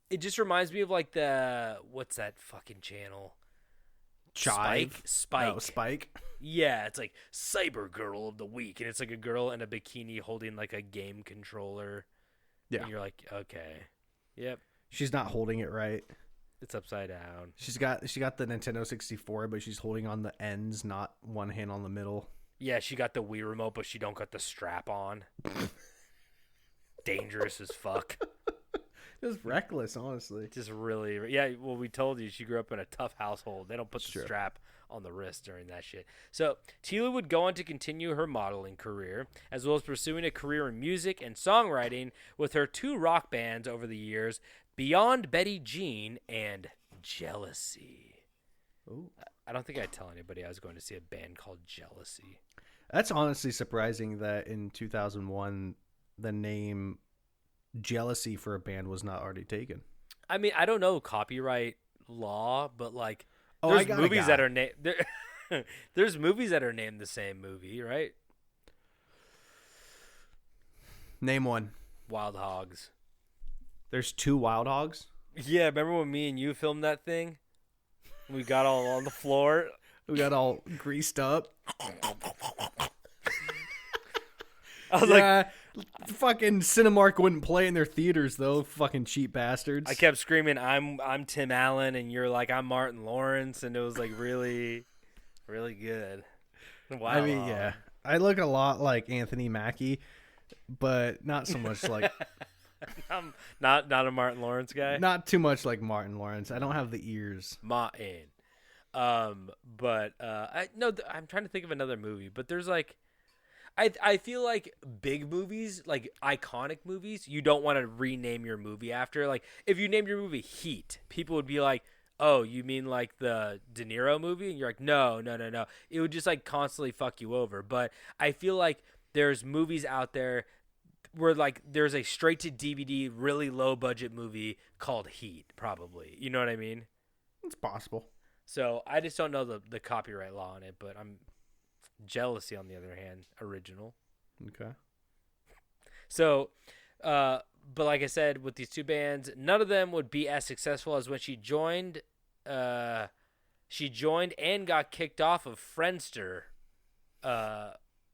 it just reminds me of like what's that fucking channel? Chive? Spike. Oh, Spike. Yeah, it's like Cyber Girl of the Week, and it's like a girl in a bikini holding like a game controller. Yeah. And you're like, okay. Yep. She's not holding it right. It's upside down. She got the Nintendo 64, but she's holding on the ends, not one hand on the middle. Yeah, she got the Wii remote, but she don't got the strap on. Dangerous as fuck. It was reckless, honestly. Just really, yeah. Well, we told you she grew up in a tough household. They don't put the strap on the wrist during that shit. So Tila would go on to continue her modeling career, as well as pursuing a career in music and songwriting with her 2 rock bands over the years, Beyond Betty Jean and Jealousy. Ooh. I don't think I'd tell anybody I was going to see a band called Jealousy. That's honestly surprising that in 2001 the name Jealousy for a band was not already taken. I mean, I don't know copyright law, but like, I there's got a movies guy. that are named. There's movies that are named the same movie, right? Name one. Wild Hogs. There's 2 Wild Hogs. Yeah, remember when me and you filmed that thing? We got all on the floor. We got all greased up. I was like, fucking Cinemark wouldn't play in their theaters though. Fucking cheap bastards. I kept screaming, I'm Tim Allen, and you're like, I'm Martin Lawrence, and it was like really, really good. Wow. I mean, yeah. I look a lot like Anthony Mackie, but not so much like I'm not a Martin Lawrence guy. not too much like Martin Lawrence. I don't have the ears. Martin. But I'm trying to think of another movie, but there's like, I feel like big movies, like iconic movies, you don't want to rename your movie after. Like, if you named your movie Heat, people would be like, oh, you mean like the De Niro movie? And you're like, no. It would just like constantly fuck you over. But I feel like there's movies out there where like there's a straight to DVD, really low budget movie called Heat, probably. You know what I mean? It's possible. So I just don't know the copyright law on it, but I'm Jealousy, on the other hand, original. Okay. So, but like I said, with these 2 bands, none of them would be as successful as when she joined. She joined and got kicked off of Friendster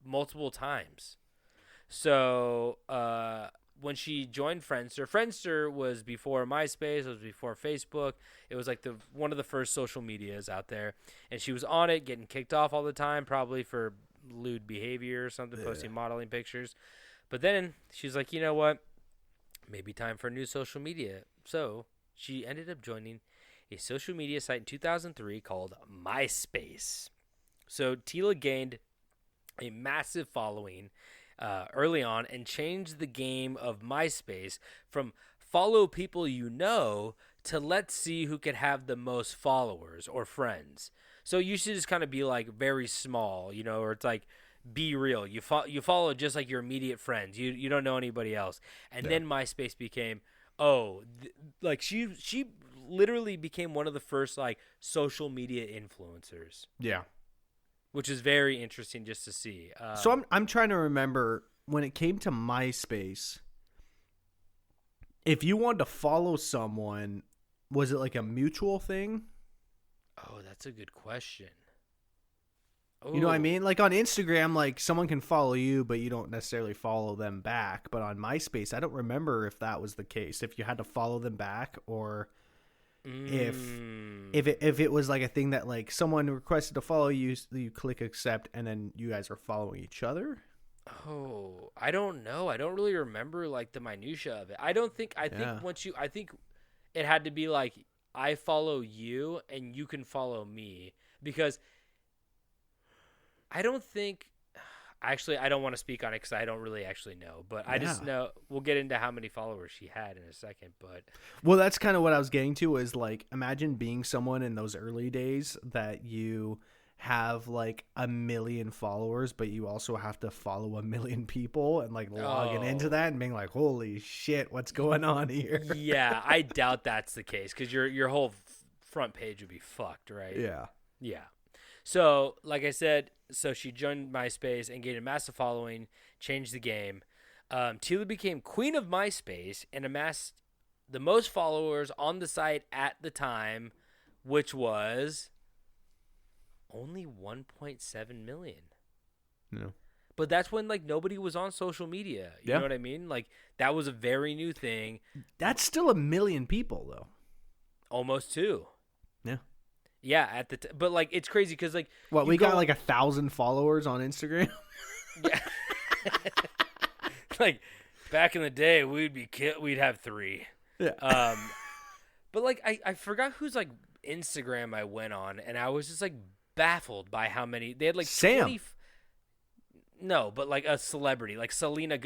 multiple times. So when she joined Friendster was before MySpace, it was before Facebook. It was like one of the first social medias out there, and she was on it, getting kicked off all the time, probably for lewd behavior or something, posting modeling pictures. But then she's like, you know what? Maybe time for a new social media. So she ended up joining a social media site in 2003 called Myspace. So Tila gained a massive following early on and changed the game of MySpace from follow people you know to let's see who could have the most followers or friends. So you should just kind of be like very small, you know, or it's like be real. You follow just like your immediate friends. You don't know anybody else. And then MySpace became like she literally became one of the first like social media influencers. Yeah. Which is very interesting just to see. So I'm trying to remember when it came to MySpace, if you wanted to follow someone, was it like a mutual thing? Oh, that's a good question. You know what I Ooh. mean? Like on Instagram, like someone can follow you, but you don't necessarily follow them back. But on MySpace, I don't remember if that was the case. If you had to follow them back, or if it was like a thing that like someone requested to follow you, you click accept, and then you guys are following each other. Oh, I don't know. I don't really remember like the minutia of it. I think it had to be like I follow you and you can follow me, because I don't think actually I don't want to speak on it because I don't really actually know, but I just know we'll get into how many followers she had in a second. But well, that's kind of what I was getting to, is like imagine being someone in those early days that you have like 1 million followers, but you also have to follow 1 million people and like logging into that and being like, holy shit, what's going on here? Yeah, I doubt that's the case, because your whole front page would be fucked, right? Yeah. So, like I said, so she joined MySpace and gained a massive following, changed the game. Tila became queen of MySpace and amassed the most followers on the site at the time, which was only 1.7 million. No. But that's when like nobody was on social media. You know what I mean? Like that was a very new thing. That's still 1 million people though. Almost 2. Yeah. Yeah, but like it's crazy because like What, you we got go- like 1,000 followers on Instagram? yeah. Like back in the day, we'd have 3. Yeah. But like I forgot whose like Instagram I went on, and I was just like baffled by how many they had. Like Sam. 20. No, but like a celebrity, like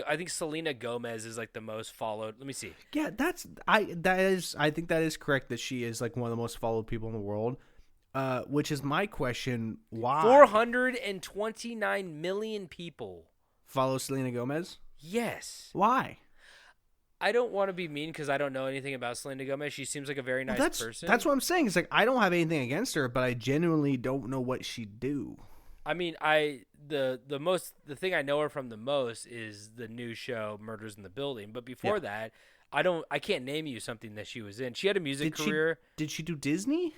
I think Selena Gomez is like the most followed. Let me see. Yeah, I think that is correct that she is like one of the most followed people in the world. Which is my question, why 429 million people. follow Selena Gomez? Yes. Why? I don't want to be mean because I don't know anything about Selena Gomez. She seems like a very nice person. That's what I'm saying. It's like I don't have anything against her, but I genuinely don't know what she'd do. I mean, the thing I know her from the most is the new show Murders in the Building. But before that, I can't name you something that she was in. She had a music career. Did she do Disney?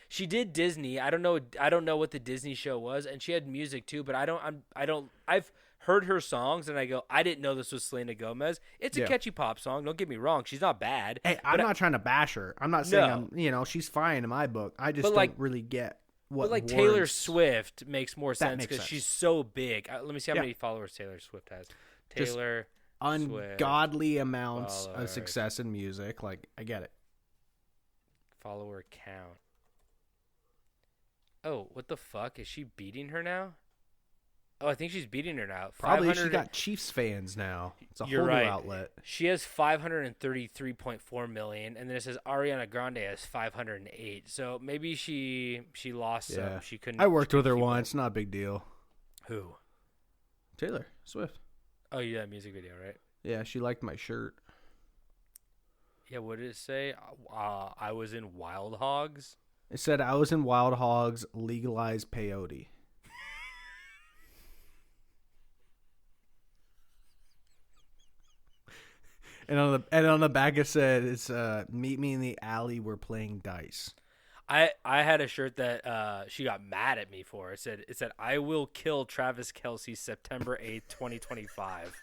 She did Disney. I don't know what the Disney show was, and she had music too. But I've heard her songs, and I go, I didn't know this was Selena Gomez. It's a catchy pop song. Don't get me wrong. She's not bad. Hey, I'm not trying to bash her. I'm not saying she's fine in my book. I just don't really get what. But like words. Taylor Swift makes more sense makes because sense. she's so big. Let me see how many followers Taylor Swift has. Taylor ungodly Swift amounts of followers. success in music. Like, I get it. Follower count. Oh, what the fuck? Is she beating her now? Oh, I think she's beating her now. Probably she got Chiefs fans now. It's a whole new outlet. She has 533.4 million, and then it says Ariana Grande has 508. So maybe she lost some. She couldn't. I worked with her once. Not a big deal. Who? Taylor Swift. Oh, you had a music video, right? Yeah, she liked my shirt. Yeah, what did it say? I was in Wild Hogs. It said I was in Wild Hogs, legalized peyote. And on the back it said it's meet me in the alley, we're playing dice. I had a shirt that she got mad at me for. It said I will kill Travis Kelce September 8th, 2025.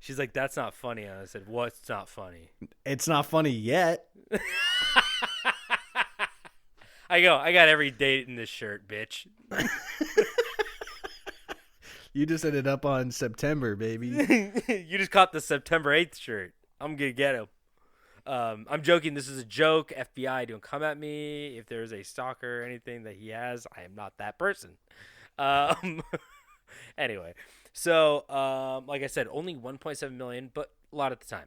She's like, that's not funny. And I said, what's not funny? It's not funny yet. I got every date in this shirt, bitch. You just ended up on September, baby. You just caught the September 8th shirt. I'm going to get him. I'm joking. This is a joke. FBI, don't come at me. If there's a stalker or anything that he has, I am not that person. Anyway, so like I said, only 1.7 million, but a lot at the time.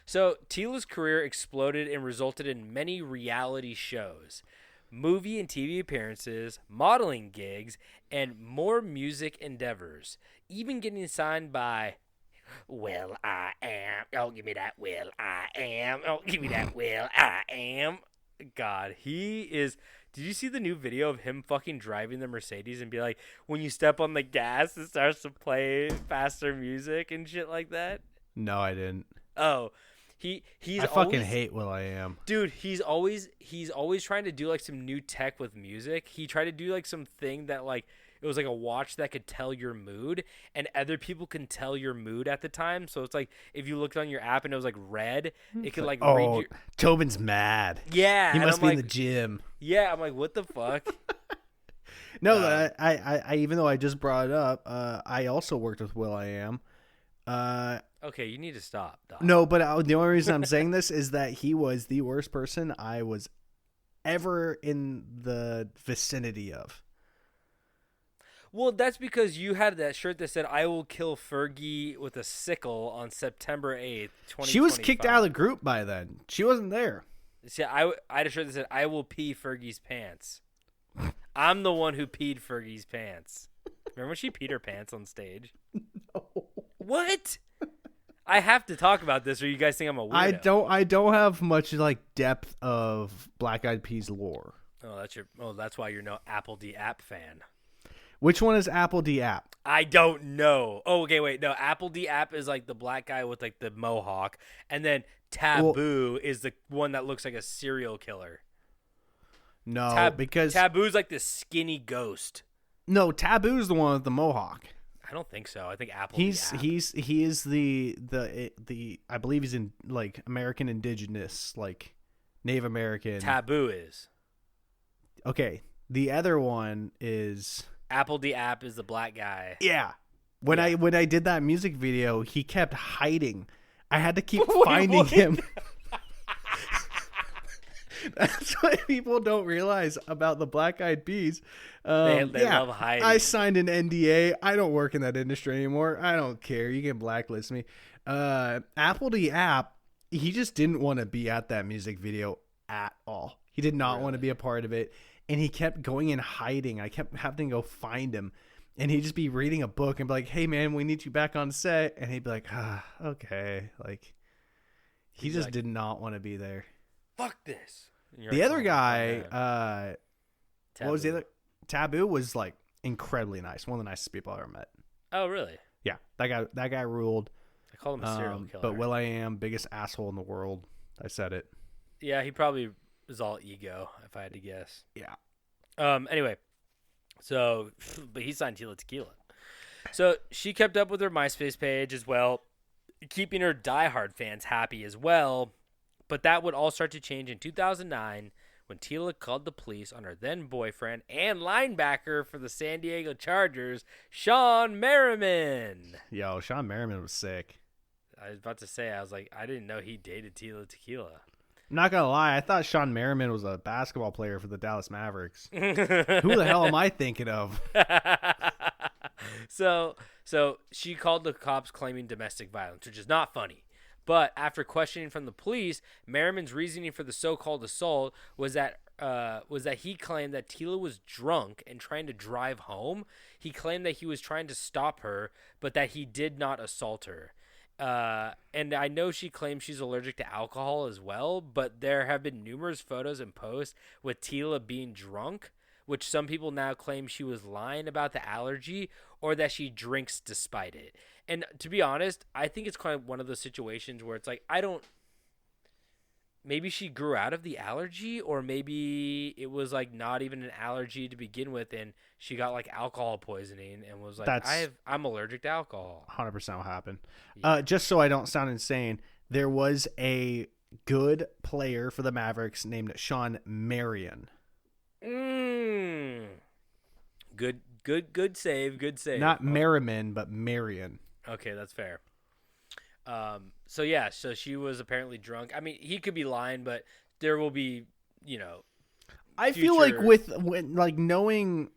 So Tila's career exploded and resulted in many reality shows, movie and TV appearances, modeling gigs, and more music endeavors, even getting signed by Will I Am. Oh, give me that Will I Am. Oh, give me that Will I Am. God, he is. Did you see the new video of him fucking driving the Mercedes and be like, when you step on the gas, it starts to play faster music and shit like that? No, I didn't. Oh, I fucking hate Will I Am. Dude, he's always trying to do like some new tech with music. He tried to do like something that like it was like a watch that could tell your mood, and other people can tell your mood at the time. So it's like if you looked on your app and it was like red, it could like read your. Tobin's mad. Yeah, he must be in like, the gym. Yeah, I'm like, what the fuck? No, I even though I just brought it up, I also worked with Will I Am. Okay, you need to stop, Doc. No, but the only reason I'm saying this is that he was the worst person I was ever in the vicinity of. Well, that's because you had that shirt that said, I will kill Fergie with a sickle on September 8th, 2025. She was kicked out of the group by then. She wasn't there. See, I had a shirt that said, I will pee Fergie's pants. I'm the one who peed Fergie's pants. Remember when she peed her pants on stage? No. What? I have to talk about this, or you guys think I'm a weirdo. I don't have much like depth of Black Eyed Peas lore. That's why you're no Apple D App fan. Which one is Apple D App? I don't know. Oh, okay, wait. No, Apple D App is like the black guy with like the mohawk, and then Taboo is the one that looks like a serial killer. No, because Taboo's like this skinny ghost. No, Taboo's the one with the mohawk. I don't think so. I think Apple. He is the I believe he's in like American Indigenous, like Native American. Taboo is. Okay, the other one is Apple the app is the black guy. yeah. When I did that music video, he kept hiding. I had to keep finding what? him. That's what people don't realize about the Black Eyed Peas. They love hiding. I signed an NDA. I don't work in that industry anymore. I don't care. You can blacklist me. Apple the app, he just didn't want to be at that music video at all. He did not want to be a part of it. And he kept going and hiding. I kept having to go find him. And he'd just be reading a book and be like, hey, man, we need you back on set. And he'd be like, okay. Like, he just did not want to be there. Fuck this. The other guy, what was the other? Taboo was like incredibly nice. One of the nicest people I ever met. Oh, really? Yeah, that guy ruled. I call him a serial killer. But will.i.am, biggest asshole in the world. I said it. Yeah, he probably was all ego, if I had to guess. Yeah. Anyway, so, but he signed Tila Tequila. So she kept up with her MySpace page as well, keeping her diehard fans happy as well. But that would all start to change in 2009 when Tila called the police on her then boyfriend and linebacker for the San Diego Chargers, Sean Merriman. Yo, Sean Merriman was sick. I was about to say, I was like, I didn't know he dated Tila Tequila. I'm not going to lie. I thought Sean Merriman was a basketball player for the Dallas Mavericks. Who the hell am I thinking of? So she called the cops claiming domestic violence, which is not funny. But after questioning from the police, Merriman's reasoning for the so-called assault was that he claimed that Tila was drunk and trying to drive home. He claimed that he was trying to stop her, but that he did not assault her. And I know she claims she's allergic to alcohol as well, but there have been numerous photos and posts with Tila being drunk, which some people now claim she was lying about the allergy or that she drinks despite it. And to be honest, I think it's kind of one of those situations where it's like, maybe she grew out of the allergy, or maybe it was like not even an allergy to begin with, and she got like alcohol poisoning and was like, I'm allergic to alcohol. 100% what happened. Yeah. Just so I don't sound insane, there was a good player for the Mavericks named Sean Marion. Good save. Not Merriman, but Marion. Okay, that's fair. So she was apparently drunk. I mean, he could be lying, but there will be, I feel like when knowing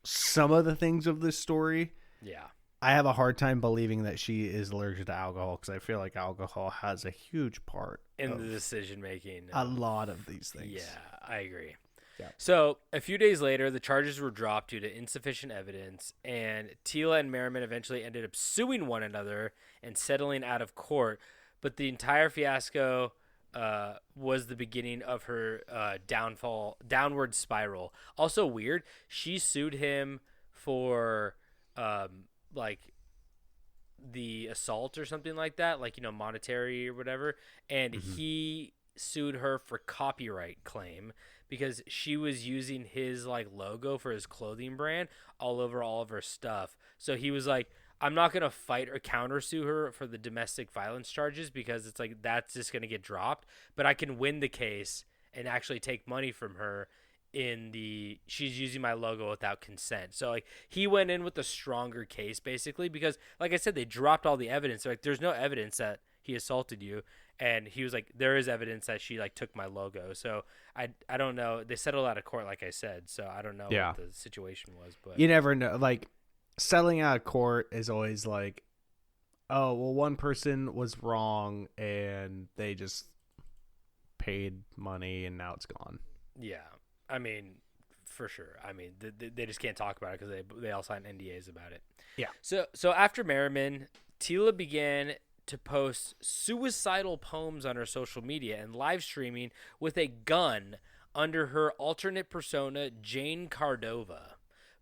some of the things of this story, yeah, I have a hard time believing that she is allergic to alcohol, because I feel like alcohol has a huge part in the decision making. A lot of these things. Yeah, I agree. Yeah. So a few days later, the charges were dropped due to insufficient evidence, and Tila and Merriman eventually ended up suing one another and settling out of court. But the entire fiasco was the beginning of her downward spiral. Also weird, she sued him for like the assault or something like that, like monetary or whatever, and he sued her for copyright claim because she was using his like logo for his clothing brand all over all of her stuff. So he was like, I'm not going to fight or countersue her for the domestic violence charges because it's like that's just going to get dropped, but I can win the case and actually take money from her she's using my logo without consent. So like he went in with a stronger case basically because like I said, they dropped all the evidence. They're like, there's no evidence that he assaulted you. And he was like, there is evidence that she like took my logo. So I don't know. They settled out of court, like I said. So I don't know what the situation was. But you never know. Like settling out of court is always like, oh, well, one person was wrong and they just paid money and now it's gone. Yeah. I mean, for sure. I mean, they just can't talk about it because they all signed NDAs about it. Yeah. So after Merriman, Tila began to post suicidal poems on her social media and live streaming with a gun under her alternate persona, Jane Cardova.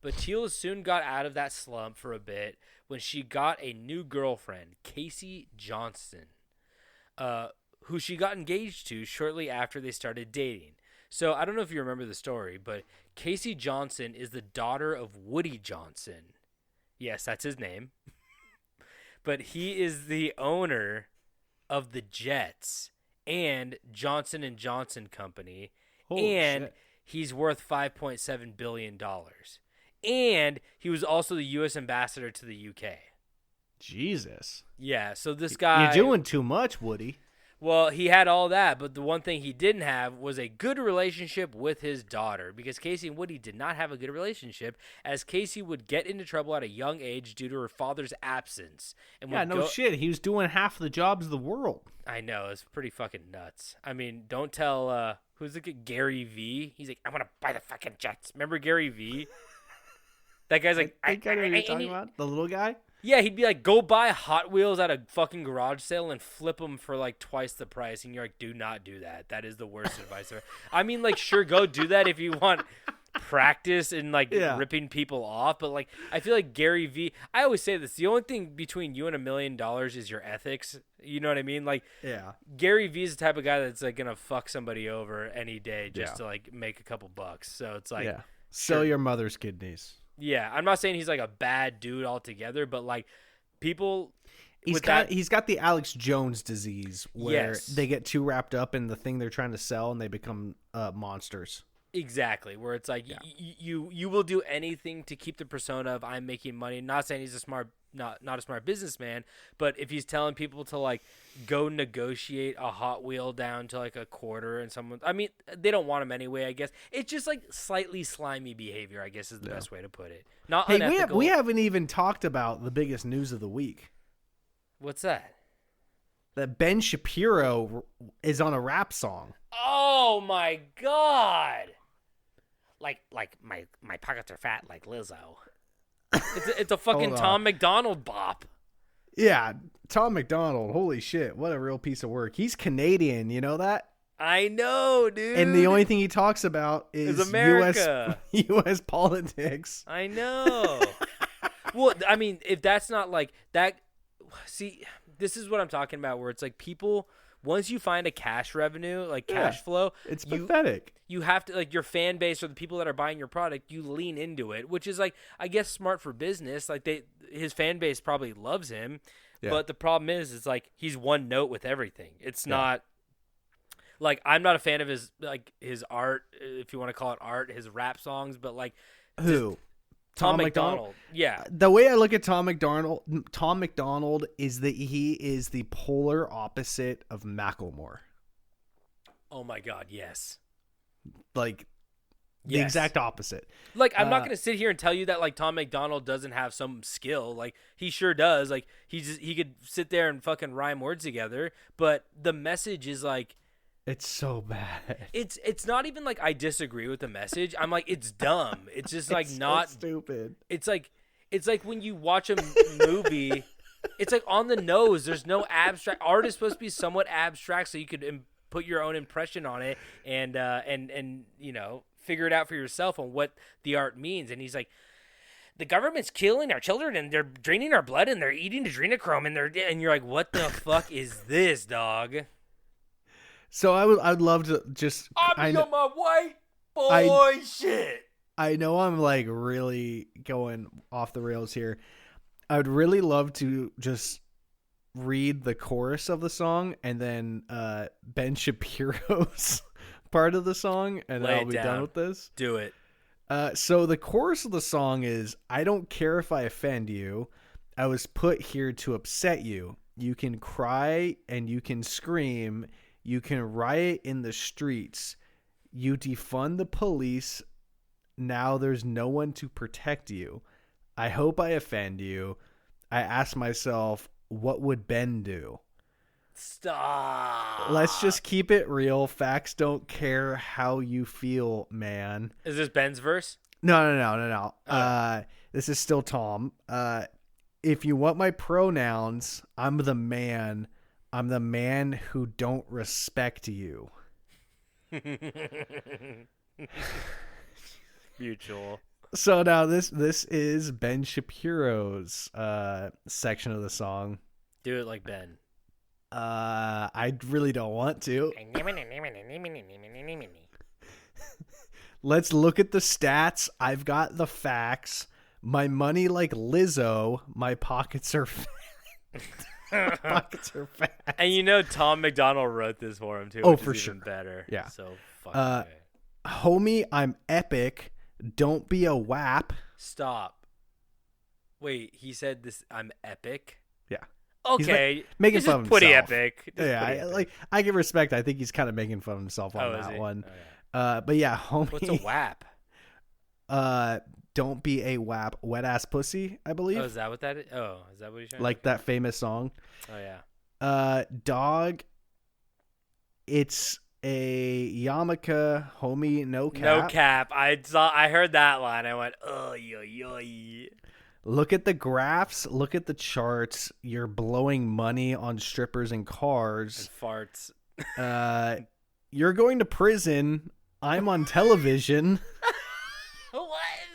But Tila soon got out of that slump for a bit when she got a new girlfriend, Casey Johnson, who she got engaged to shortly after they started dating. So I don't know if you remember the story, but Casey Johnson is the daughter of Woody Johnson. Yes, that's his name. But he is the owner of the Jets and Johnson and Johnson Company, Holy and shit. he's worth $5.7 billion. And he was also the U.S. ambassador to the U.K. Jesus. Yeah, so this guy... You're doing too much, Woody. Well, he had all that, but the one thing he didn't have was a good relationship with his daughter, because Casey and Woody did not have a good relationship, as Casey would get into trouble at a young age due to her father's absence. And Yeah, would no shit. He was doing half the jobs of the world. I know, it's pretty fucking nuts. I mean, don't tell, who's the kid? Gary V? He's like, I want to buy the fucking Jets. Remember Gary V? That guy's like, I know what you're talking about. The little guy? Yeah, he'd be like, go buy Hot Wheels at a fucking garage sale and flip them for like twice the price. And you're like, do not do that. That is the worst advice ever. I mean, like, sure, go do that if you want practice and like ripping people off. But like, I feel like Gary V, I always say this, the only thing between you and $1 million is your ethics. You know what I mean? Like, yeah, Gary V is the type of guy that's like going to fuck somebody over any day just to like make a couple bucks. So it's like, sell your mother's kidneys. Yeah, I'm not saying he's like a bad dude altogether, but like people, he's got the Alex Jones disease where they get too wrapped up in the thing they're trying to sell and they become monsters. Exactly, where it's like you will do anything to keep the persona of I'm making money. Not saying he's not a smart businessman, but if he's telling people to like go negotiate a Hot Wheel down to like a quarter and I mean, they don't want him anyway, I guess. It's just like slightly slimy behavior, I guess is the best way to put it. Not unethical. We haven't even talked about the biggest news of the week. What's that? That Ben Shapiro is on a rap song. Oh my God. Like my pockets are fat like Lizzo. It's a fucking Tom McDonald bop. Yeah, Tom McDonald. Holy shit, what a real piece of work. He's Canadian, you know that? I know, dude. And the only thing he talks about is America. U.S. politics. I know. Well, I mean, if that's not like that, see, this is what I'm talking about, where it's like people, once you find a cash revenue, like cash flow, it's pathetic. You have to, like, your fan base or the people that are buying your product, you lean into it, which is like, I guess, smart for business. Like his fan base probably loves him, but the problem is, it's like he's one note with everything. It's not like, I'm not a fan of his art, if you want to call it art, his rap songs, but like who? Tom McDonald. Yeah. The way I look at Tom McDonald is that he is the polar opposite of Macklemore. Oh my God, yes. Like the exact opposite. Like, I'm not going to sit here and tell you that like Tom McDonald doesn't have some skill. Like, he sure does. Like, he could sit there and fucking rhyme words together, but the message is like, it's so bad. It's not even like I disagree with the message. I'm like, it's dumb. It's just like not stupid. It's like when you watch a movie, it's like on the nose. There's no abstract. Art is supposed to be somewhat abstract, so you could put your own impression on it and you know, figure it out for yourself on what the art means. And he's like, the government's killing our children and they're draining our blood and they're eating adrenochrome and you're like, what the fuck is this, dog? So I'd love to just. I'm on my white boy shit. I know I'm like really going off the rails here. I would really love to just read the chorus of the song and then Ben Shapiro's part of the song, and then I'll be done with this. Do it. So the chorus of the song is, I don't care if I offend you. I was put here to upset you. You can cry and you can scream. You can riot in the streets. You defund the police. Now there's no one to protect you. I hope I offend you. I ask myself, what would Ben do? Stop. Let's just keep it real. Facts don't care how you feel, man. Is this Ben's verse? No. Oh. This is still Tom. If you want my pronouns, I'm the man. I'm the man who don't respect you. Mutual. So now this is Ben Shapiro's section of the song. Do it like Ben. I really don't want to. Let's look at the stats. I've got the facts. My money like Lizzo. My pockets are fat. My pockets are fat. And you know Tom McDonald wrote this for him too. Oh, which for is sure. even better. Yeah. So fucking great. Homie, I'm epic. Don't be a wap. Stop. Wait, he said this. I'm epic. Yeah. Okay, making this fun is of pretty himself. epic. This is Yeah, pretty epic. I give respect. I think he's kind of making fun of himself on Is that he? one. Oh, yeah. But yeah, homie. What's a WAP? Don't be a wap. Wet ass pussy, I believe. Oh, is that what that is? Oh, is that what he's trying? Like that famous song. Oh yeah. Dog. It's a yarmulke, homie. No cap. No cap. I heard that line. I went, oh, yo. Look at the graphs. Look at the charts. You're blowing money on strippers and cars. And farts. You're going to prison. I'm on television. What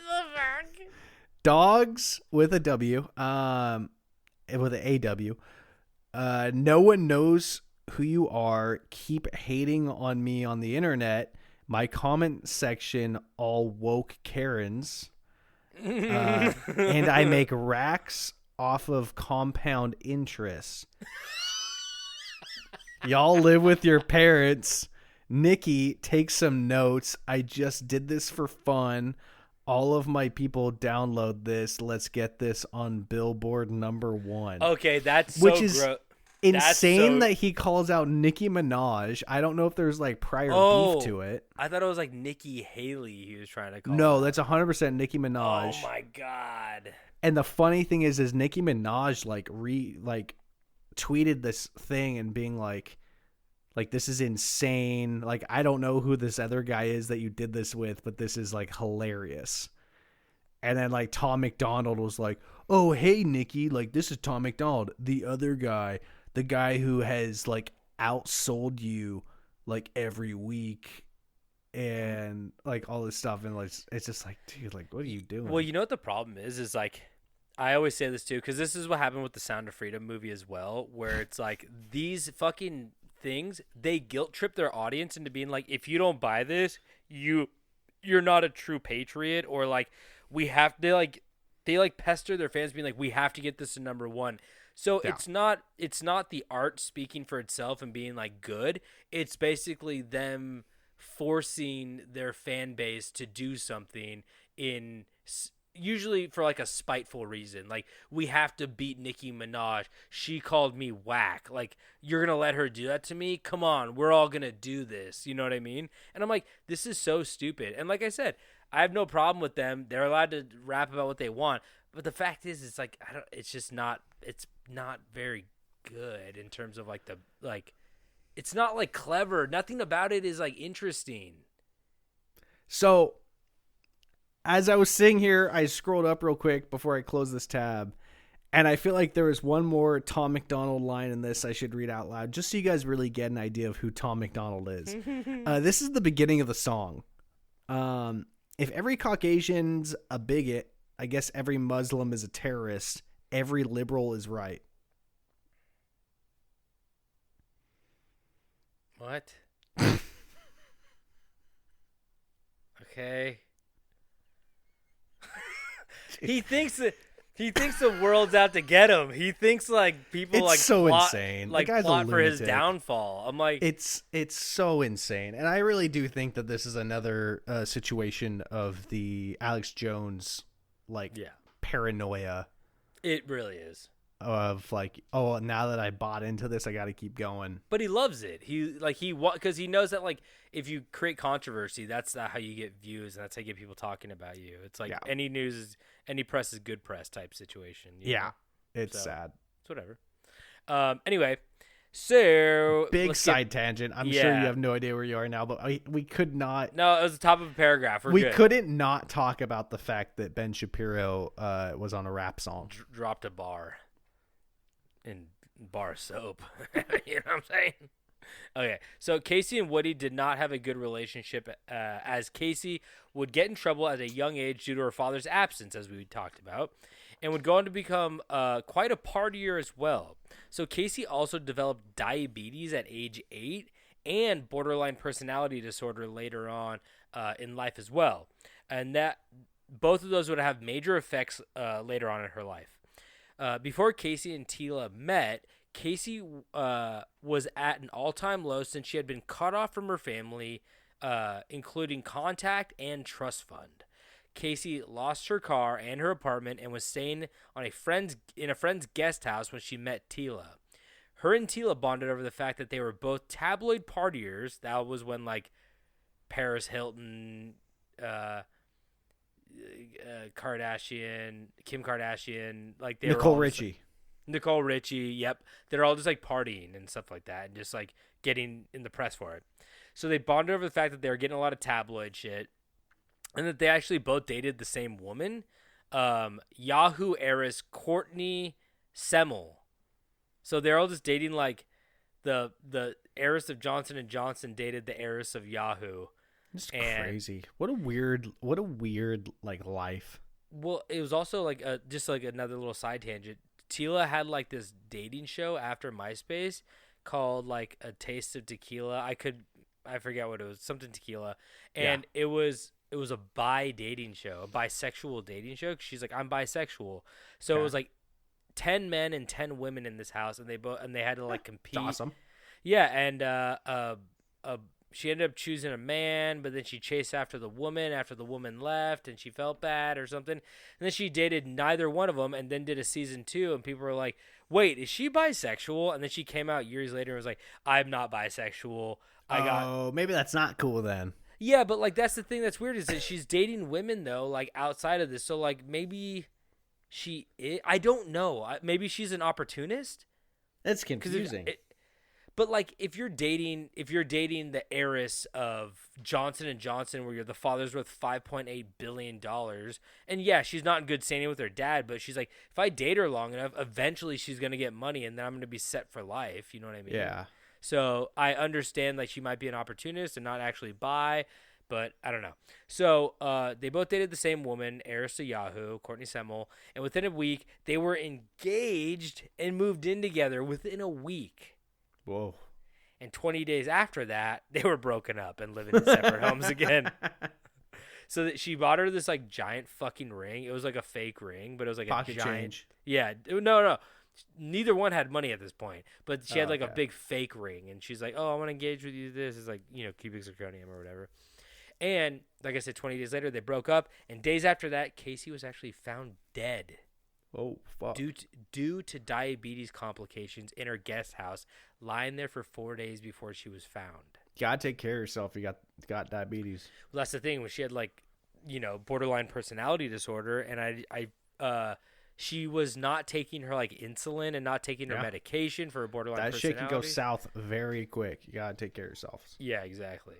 the fuck? Dogs with a W. With an AW. No one knows who you are. Keep hating on me on the internet. My comment section all woke Karens. And I make racks off of compound interest. Y'all live with your parents. Nikki, take some notes. I just did this for fun. All of my people download this. Let's get this on Billboard #1. Okay, that's Which so is gross. insane that he calls out Nicki Minaj. I don't know if there's like prior beef to it. I thought it was like Nikki Haley he was trying to call. No, her. that's 100% Nicki Minaj. Oh my god. And the funny thing is Nicki Minaj tweeted this thing and being like this is insane. Like, I don't know who this other guy is that you did this with, but this is like hilarious. And then like Tom McDonald was like, "Oh, hey Nikki, like this is Tom McDonald, the other guy, the guy who has like outsold you like every week." And like all this stuff, and like it's just like, dude, like what are you doing? Well, you know what the problem is like, I always say this too, because this is what happened with the Sound of Freedom movie as well, where it's like these fucking things, they guilt trip their audience into being like, if you don't buy this, you're not a true patriot, or like they pester their fans being like, we have to get this to #1. So Yeah. it's not the art speaking for itself and being like good. It's basically them forcing their fan base to do something usually for like a spiteful reason. Like, we have to beat Nicki Minaj. She called me whack. Like, you're going to let her do that to me? Come on, we're all going to do this. You know what I mean? And I'm like, this is so stupid. And like I said, I have no problem with them. They're allowed to rap about what they want. But the fact is, it's like, it's not very good in terms of like it's not like clever. Nothing about it is like interesting. So, as I was sitting here, I scrolled up real quick before I close this tab, and I feel like there was one more Tom McDonald line in this I should read out loud, just so you guys really get an idea of who Tom McDonald is. This is the beginning of the song. If every Caucasian's a bigot, I guess every Muslim is a terrorist. Every liberal is right. What? Okay. He thinks the world's out to get him. He thinks like people It's like so plot, insane. like The guy's a plot for his lunatic. downfall. I'm like, It's so insane, and I really do think that this is another situation of the Alex Jones paranoia it really is. of like, oh, now that I bought into this, I got to keep going. But he loves it. Because he knows that like if you create controversy, that's how you get views, and that's how you get people talking about you. It's like any press is good press type situation. You know? It's sad. It's whatever. Anyway, so Big side tangent. I'm sure you have no idea where you are now, but we could not. No, it was the top of a paragraph. We good. couldn't not talk about the fact that Ben Shapiro was on a rap song. Dropped a bar in bar soap. You know what I'm saying? Okay, so Casey and Woody did not have a good relationship, as Casey would get in trouble at a young age due to her father's absence, as we talked about, and would go on to become quite a partier as well. So Casey also developed diabetes at age 8 and borderline personality disorder later on in life as well. And that both of those would have major effects later on in her life. Before Casey and Tila met, Casey was at an all-time low since she had been cut off from her family, including contact and trust fund. Casey lost her car and her apartment and was staying on in a friend's guest house when she met Tila. Her and Tila bonded over the fact that they were both tabloid partiers. That was when like Paris Hilton, Kim Kardashian, like they Nicole were all Richie. Nicole Richie, yep. They're all just like partying and stuff like that and just like getting in the press for it. So they bonded over the fact that they were getting a lot of tabloid shit and that they actually both dated the same woman, Yahoo heiress Courtney Semmel. So they're all just dating like the heiress of Johnson & Johnson dated the heiress of Yahoo. It's crazy. What a weird like life. Well, it was also like just like another little side tangent. Tila had like this dating show after MySpace called like A Taste of Tequila. I forget what it was, something tequila. And it was a bisexual dating show. She's like, I'm bisexual. So it was like 10 men and 10 women in this house, and they had to like compete. That's awesome. Yeah, and she ended up choosing a man, but then she chased after the woman after the woman left, and she felt bad or something. And then she dated neither one of them, and then did a season 2, and people were like, "Wait, is she bisexual?" And then she came out years later and was like, "I'm not bisexual. Maybe that's not cool then." Yeah, but like that's the thing that's weird is that she's dating women though, like outside of this. So like maybe she is, I don't know. Maybe she's an opportunist. That's confusing. But like if you're dating the heiress of Johnson & Johnson, where the father's worth $5.8 billion, and yeah, she's not in good standing with her dad, but she's like, if I date her long enough, eventually she's gonna get money, and then I'm gonna be set for life. You know what I mean? Yeah. So I understand like she might be an opportunist and not actually bi, but I don't know. So they both dated the same woman, heiress to Yahoo, Courtney Semmel, and within a week they were engaged and moved in together within a week. Whoa. And 20 days after that, they were broken up and living in separate homes again. So that she bought her this like giant fucking ring. It was like a fake ring, but it was like Pocket a giant. change. Yeah, no. Neither one had money at this point, but she had like okay. a big fake ring, and she's like, "Oh, I want to engage with you." This is like cubic zirconium or whatever. And like I said, 20 days later, they broke up, and days after that, Casey was actually found dead. Oh, fuck. Due to diabetes complications in her guest house, lying there for 4 days before she was found. You gotta take care of yourself if you got diabetes. Well, that's the thing. When she had like, borderline personality disorder, and she was not taking her like insulin and not taking her medication for her borderline personality. That shit can go south very quick. You gotta take care of yourself. Yeah, exactly.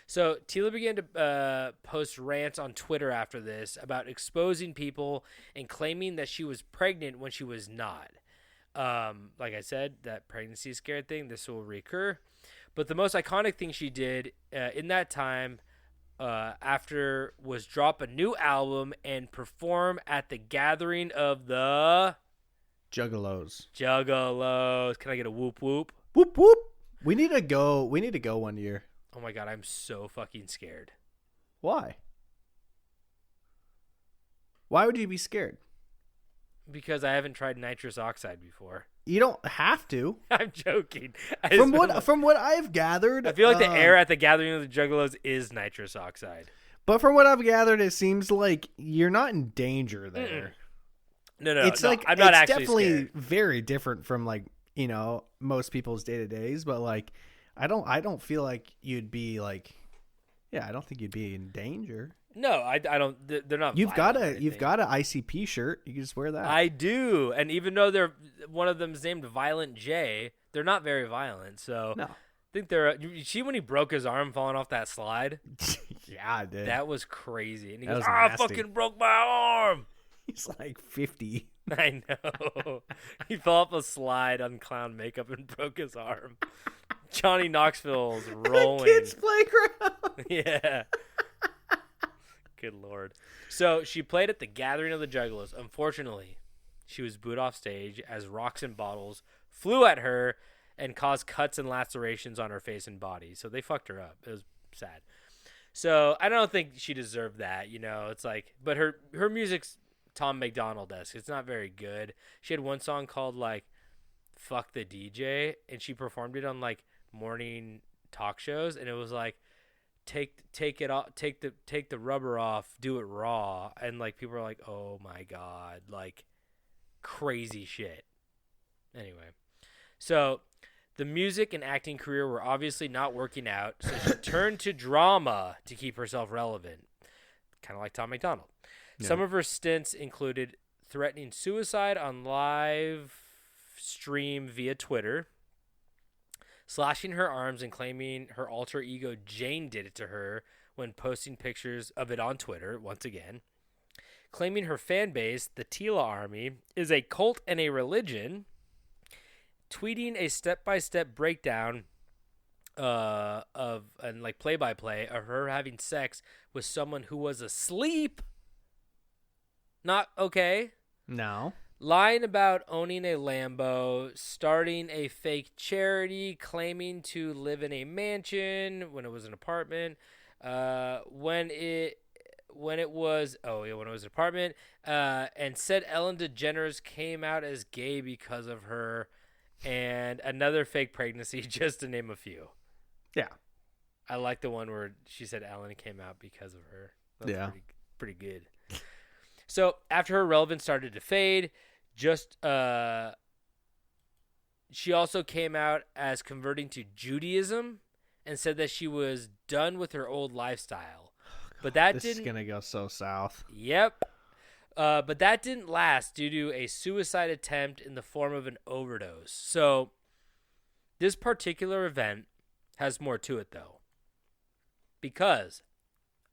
So Tila began to post rants on Twitter after this about exposing people and claiming that she was pregnant when she was not. Like I said, that pregnancy scare thing, this will recur. But the most iconic thing she did in that time after was drop a new album and perform at the gathering of the Juggalos. Can I get a whoop whoop? Whoop whoop. We need to go one year. Oh my God, I'm so fucking scared. Why? Why would you be scared? Because I haven't tried nitrous oxide before. You don't have to. I'm joking. From what I've gathered, I feel like the air at the gathering of the Juggalos is nitrous oxide. But from what I've gathered, it seems like you're not in danger there. No. It's no, like I'm not it's actually definitely scared. very different from like most people's day to days. But like, I don't feel like you'd be like, I don't think you'd be in danger. No, I don't. They're not. You've got an ICP shirt. You can just wear that. I do, and even though one of them's named Violent J, they're not very violent. So No. I think they're. You see when he broke his arm falling off that slide? Yeah, I did. That was crazy. And he That goes, was I nasty. fucking broke my arm. He's like 50. I know. He fell off a slide on clown makeup and broke his arm. Johnny Knoxville's rolling. Kids playground. Yeah. Good Lord. So she played at the gathering of the Juggalos. Unfortunately, she was booed off stage as rocks and bottles flew at her and caused cuts and lacerations on her face and body. So they fucked her up. It was sad. So I don't think she deserved that. It's like, but her music's Tom McDonald-esque. It's not very good. She had one song called like "Fuck the DJ," and she performed it on like morning talk shows, and it was like take it off, take the rubber off, do it raw, and like people are like, oh my god, like crazy shit. Anyway, so the music and acting career were obviously not working out, so she turned to drama to keep herself relevant, kind of like Tom McDonald. Yeah. Some of her stints included threatening suicide on live stream via Twitter, slashing her arms and claiming her alter ego Jane did it to her when posting pictures of it on Twitter, once again. Claiming her fan base, the Tila Army, is a cult and a religion. Tweeting a step-by-step breakdown of and like play-by-play of her having sex with someone who was asleep. Not okay. No. Lying about owning a Lambo, starting a fake charity, claiming to live in a mansion when it was an apartment. When it was an apartment. And said Ellen DeGeneres came out as gay because of her, and another fake pregnancy, just to name a few. Yeah. I like the one where she said Ellen came out because of her. That's Yeah. pretty good. So after her relevance started to fade, she also came out as converting to Judaism and said that she was done with her old lifestyle. But This is going to go so south. Yep. But that didn't last due to a suicide attempt in the form of an overdose. So this particular event has more to it, though. Because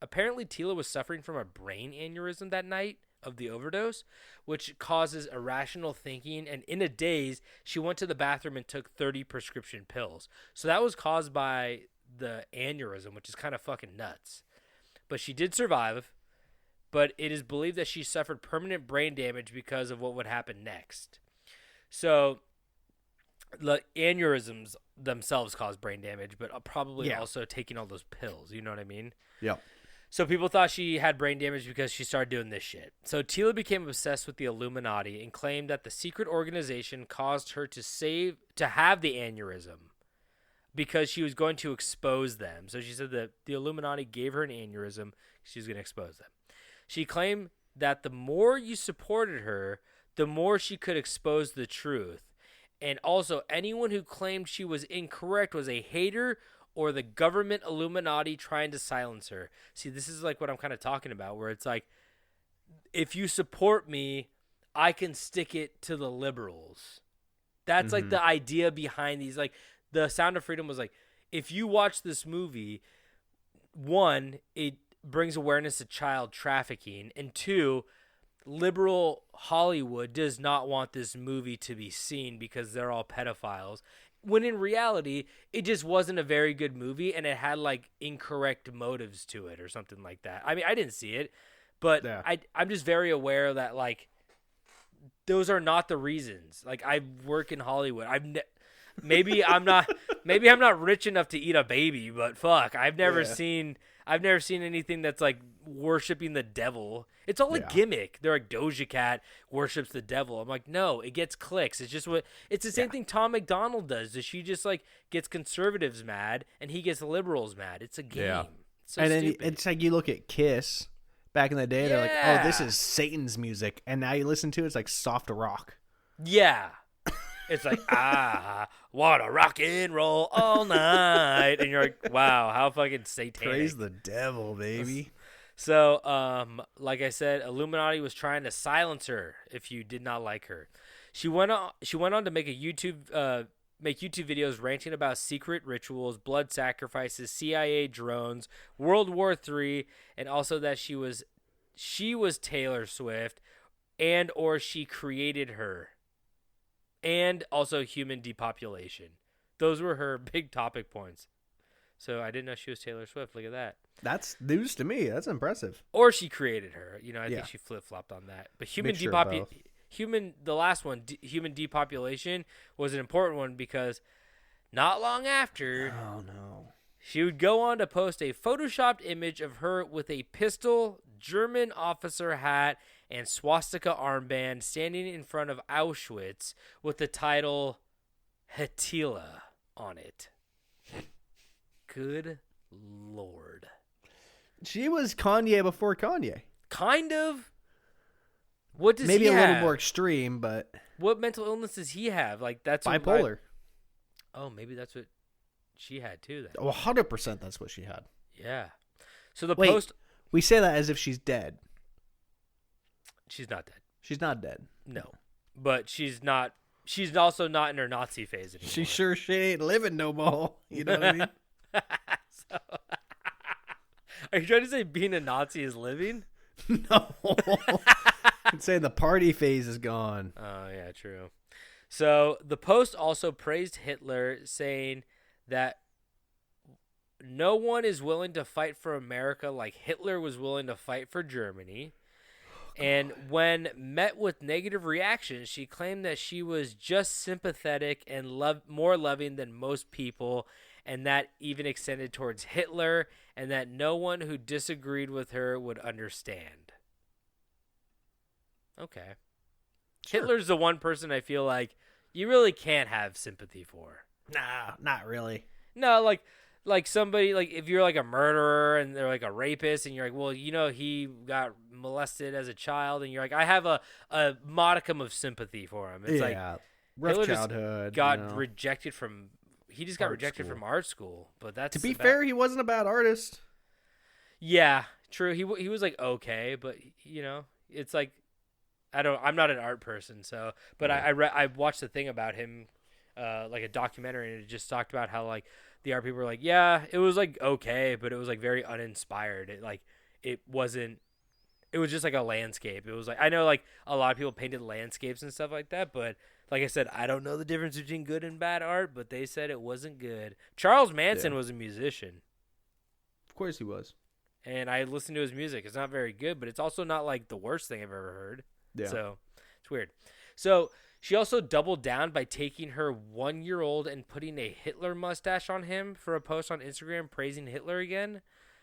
apparently Tila was suffering from a brain aneurysm that night of the overdose, which causes irrational thinking, and in a daze she went to the bathroom and took 30 prescription pills. So that was caused by the aneurysm, which is kind of fucking nuts. But she did survive, but it is believed that she suffered permanent brain damage because of what would happen next. So the aneurysms themselves cause brain damage, but probably also taking all those pills, you know what I mean? Yep. So people thought she had brain damage because she started doing this shit. So Tila became obsessed with the Illuminati and claimed that the secret organization caused her to have the aneurysm because she was going to expose them. So she said that the Illuminati gave her an aneurysm. She was going to expose them. She claimed that the more you supported her, the more she could expose the truth. And also, anyone who claimed she was incorrect was a hater or the government Illuminati trying to silence her. See, this is like what I'm kind of talking about, where it's like, if you support me, I can stick it to the liberals. That's like the idea behind these. Like, the Sound of Freedom was like, if you watch this movie, one, it brings awareness to child trafficking, and two, liberal Hollywood does not want this movie to be seen because they're all pedophiles. When in reality, it just wasn't a very good movie, and it had like incorrect motives to it or something like that. I mean, I didn't see it, but Yeah. I'm just very aware that like those are not the reasons. Like, I work in Hollywood. Maybe I'm not rich enough to eat a baby, but fuck, I've never seen anything that's like worshiping the devil. It's all a gimmick. They're like, Doja Cat worships the devil. I'm like, no, it gets clicks. It's just it's the same thing Tom McDonald does. She just like gets conservatives mad and he gets liberals mad. It's a game. Yeah. It's so and then stupid. it's like you look at Kiss back in the day. They're like, oh, this is Satan's music, and now you listen to it, it's like soft rock. Yeah. It's like, wanna rock and roll all night. And you're like, wow, how fucking satanic. Praise the devil, baby. So, like I said, Illuminati was trying to silence her if you did not like her. She went on to make YouTube videos ranting about secret rituals, blood sacrifices, CIA drones, World War III, and also that she was Taylor Swift, and or she created her. And also human depopulation. Those were her big topic points. So I didn't know she was Taylor Swift. Look at that. That's news to me. That's impressive. Or she created her. I think she flip-flopped on that. But human depopulation was an important one because not long after. Oh no. She would go on to post a photoshopped image of her with a pistol, German officer hat, and swastika armband standing in front of Auschwitz with the title Tila on it. Good Lord. She was Kanye before Kanye. Kind of. What does Maybe he a have? little more extreme, but What mental illness does he have? Like that's what bipolar. oh, maybe that's what she had too. Then 100% that's what she had. yeah. So the Wait, post. we say that as if she's dead. She's not dead. She's not dead. No, but she's not. She's also not in her Nazi phase anymore. She ain't living no more. You know what I mean? So, are you trying to say being a Nazi is living? No. I'm saying the party phase is gone. Oh, yeah, true. So the post also praised Hitler, saying that no one is willing to fight for America like Hitler was willing to fight for Germany. And when met with negative reactions, she claimed that she was just sympathetic and more loving than most people, and that even extended towards Hitler, and that no one who disagreed with her would understand. Okay. Sure. Hitler's the one person I feel like you really can't have sympathy for. Nah, not really. No, like somebody, like if you're like a murderer and they're like a rapist and you're like, well, you know, he got molested as a child, and you're like, I have a modicum of sympathy for him. It's like rough Hitler childhood. got rejected from he just got Art rejected school. from art school. But that's To be fair, he wasn't a bad artist. yeah, true. He was like okay, but you know, it's like I'm not an art person, so but I watched the thing about him, like a documentary, and it just talked about how like the art people were like, yeah, it was like okay, but it was like very uninspired. It wasn't. It was just like a landscape. It was like I know like a lot of people painted landscapes and stuff like that, but like I said, I don't know the difference between good and bad art, but they said it wasn't good. Charles Manson was a musician, Of course he was. and I listened to his music. It's not very good, but it's also not like the worst thing I've ever heard. Yeah. So it's weird. So she also doubled down by taking her 1-year-old and putting a Hitler mustache on him for a post on Instagram praising Hitler again.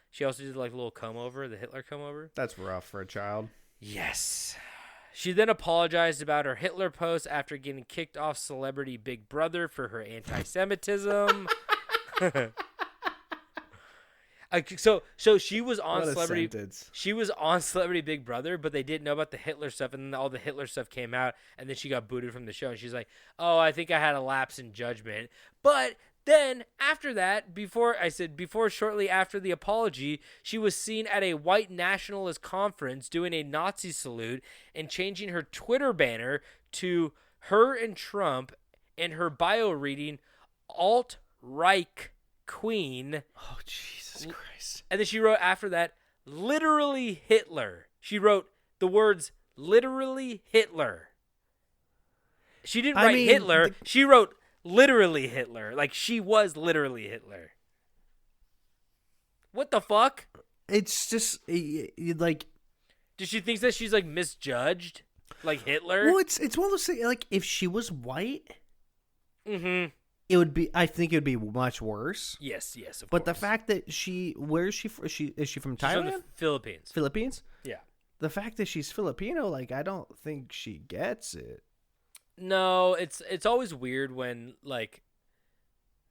She also did like a little comb over, the Hitler comb over. That's rough for a child. Yes. She then apologized about her Hitler post after getting kicked off Celebrity Big Brother for her anti-Semitism. So she was on What a Celebrity. sentence. She was on Celebrity Big Brother, but they didn't know about the Hitler stuff, and then all the Hitler stuff came out, and then she got booted from the show. And she's like, "Oh, I think I had a lapse in judgment." But then after that, before shortly after the apology, she was seen at a white nationalist conference doing a Nazi salute and changing her Twitter banner to her and Trump, and her bio reading alt-right queen. Oh, Jesus Christ. And then she wrote after that, literally Hitler. She wrote the words literally Hitler. She didn't write Hitler. She wrote literally Hitler. Like she was literally Hitler. What the fuck? It's just like. Does she think that she's like misjudged? Like Hitler? Well, it's one of those things. Like if she was white, Mm-hmm. it would be. I think it would be much worse. Yes, of But course. the fact that where is she? Is she from She's from Thailand? the Philippines. Philippines? Yeah. The fact that she's Filipino, like I don't think she gets it. No, it's always weird when like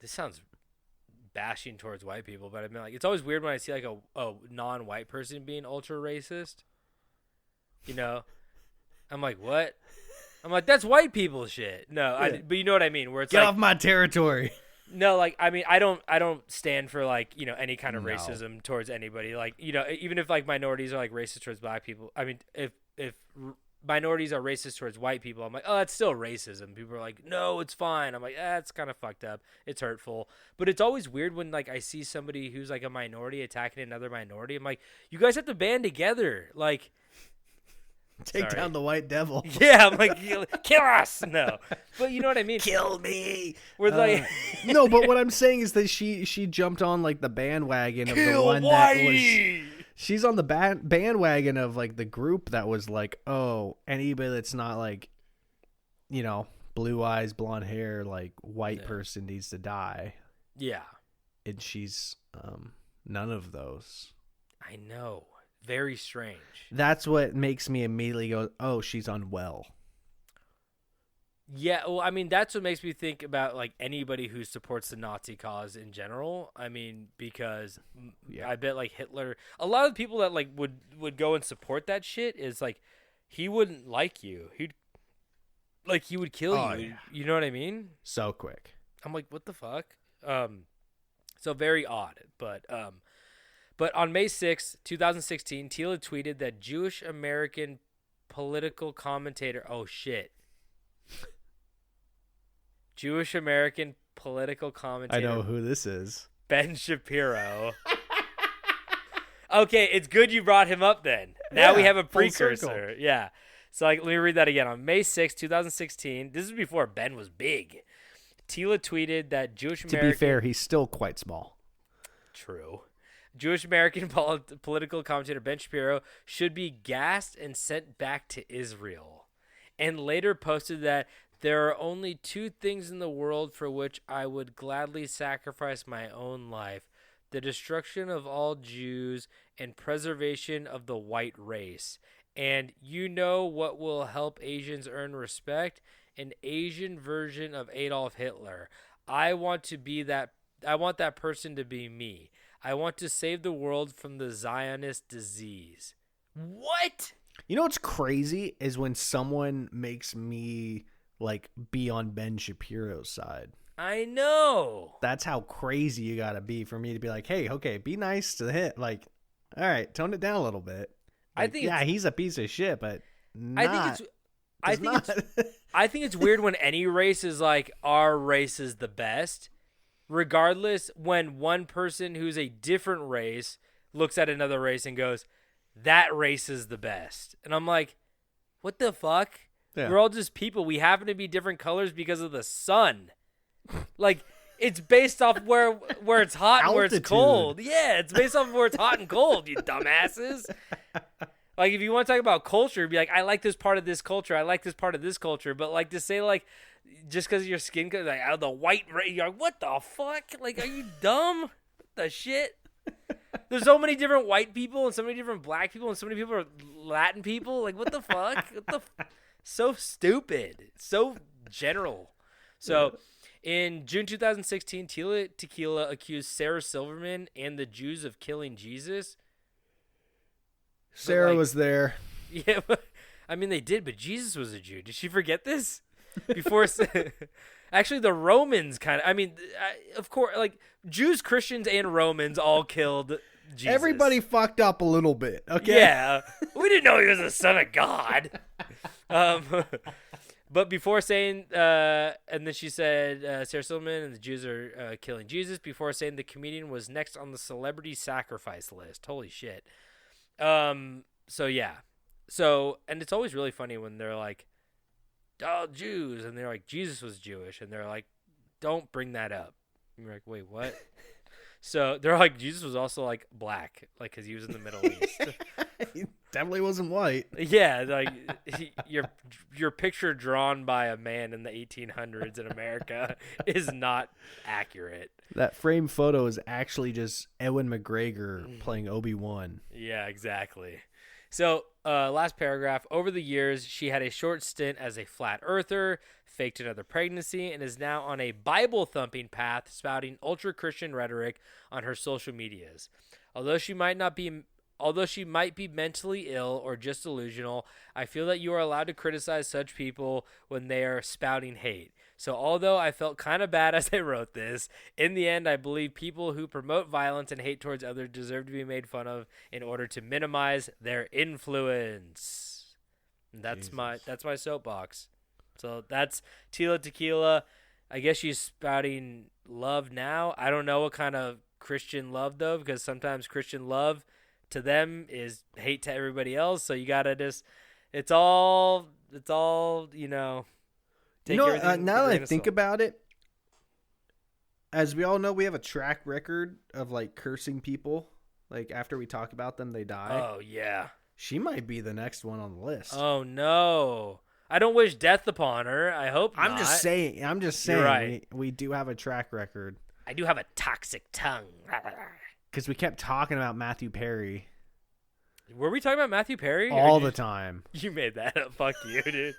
this sounds bashing towards white people, but I mean like it's always weird when I see like a non-white person being ultra racist. You know? I'm like, what? I'm like, that's white people shit. No, Yeah. but you know what I mean? Where it's Get like, off my territory. no, like I mean, I don't stand for like any kind of No. racism towards anybody. Like even if like minorities are like racist towards black people. I mean, if minorities are racist towards white people, I'm like, oh, that's still racism. People are like, no, it's fine. I'm like, it's kind of fucked up. It's hurtful. But it's always weird when like I see somebody who's like a minority attacking another minority. I'm like, you guys have to band together. Like. Take Sorry. down the white devil. Yeah, I'm like, kill us. No. But you know what I mean? Kill me. We're like, No, but what I'm saying is that she jumped on like the bandwagon of the one that was. She's on the bandwagon of like the group that was like, oh, anybody that's not like, blue eyes, blonde hair, like white person needs to die. Yeah. And she's None of those. I know. Very strange. That's what makes me immediately go, oh, she's unwell. Yeah, well, I mean, that's what makes me think about like anybody who supports the Nazi cause in general. I mean, because I bet like Hitler, a lot of the people that like would go and support that shit is like he wouldn't like you. He would kill you. Yeah. You know what I mean? So quick. I'm like, what the fuck? So very odd, but on May 6th, 2016, Tila tweeted that Jewish American political commentator, oh shit. Jewish American political commentator. I know who this is. Ben Shapiro. Okay, it's good you brought him up then. Now we have a precursor. Yeah. So let me read that again. On May 6th, 2016, this is before Ben was big. Tila tweeted that Jewish American... To be fair, he's still quite small. True. Jewish American political commentator Ben Shapiro should be gassed and sent back to Israel. And later posted that there are only two things in the world for which I would gladly sacrifice my own life: the destruction of all Jews and preservation of the white race. And you know what will help Asians earn respect? An Asian version of Adolf Hitler. I want that person to be me. I want to save the world from the Zionist disease. What? You know what's crazy is when someone makes me like be on Ben Shapiro's side. I know. That's how crazy you gotta be for me to be like, hey, okay, be nice to him. Like, all right, tone it down a little bit. Like, I think he's a piece of shit, but I think it's weird when any race is like, our race is the best. Regardless, when one person who's a different race looks at another race and goes, that race is the best. And I'm like, what the fuck? Yeah. We're all just people. We happen to be different colors because of the sun. Like, it's based off where it's hot and where it's cold. Yeah, it's based off where it's hot and cold, you dumbasses. Like, if you want to talk about culture, be like, I like this part of this culture. I like this part of this culture. But, like, to say, like, just because of your skin color, like, oh, the white race, you're like, what the fuck? Like, are you dumb? What the shit? There's so many different white people and so many different black people and so many people are Latin people. Like, what the fuck? So stupid. So general. So, in June 2016, Tila Tequila accused Sarah Silverman and the Jews of killing Jesus. Sarah was there. Yeah, I mean, they did, but Jesus was a Jew. Did she forget this? Before, actually, the Romans of course, like, Jews, Christians, and Romans all killed Jesus. Everybody fucked up a little bit, okay? Yeah. We didn't know he was the son of God. But before saying, and then she said, Sarah Silverman and the Jews are killing Jesus, before saying the comedian was next on the celebrity sacrifice list. Holy shit. So, yeah. So, and it's always really funny when they're like, oh, Jews. And they're like, Jesus was Jewish. And they're like, don't bring that up. And you're like, wait, what? So they're like, Jesus was also like black, like, because he was in the Middle East. He definitely wasn't white. Yeah, like your picture drawn by a man in the 1800s in America is not accurate. That frame photo is actually just Ewan McGregor playing Obi-Wan. Yeah, exactly. So, last paragraph. Over the years, she had a short stint as a flat earther, faked another pregnancy, and is now on a Bible-thumping path spouting ultra-Christian rhetoric on her social medias. Although she might be mentally ill or just delusional, I feel that you are allowed to criticize such people when they are spouting hate. So although I felt kind of bad as I wrote this, in the end I believe people who promote violence and hate towards others deserve to be made fun of in order to minimize their influence. And that's my soapbox. So that's Tila Tequila. I guess she's spouting love now. I don't know what kind of Christian love though, because sometimes Christian love to them is hate to everybody else. So you gotta just, it's all, you know. Now that I think about it, as we all know, we have a track record of like cursing people. Like after we talk about them, they die. Oh yeah. She might be the next one on the list. Oh no. I don't wish death upon her. I hope not. I'm just saying. You're right. We do have a track record. I do have a toxic tongue. Because we kept talking about Matthew Perry Were we talking about Matthew Perry? all the time. You made that up. Fuck you, dude.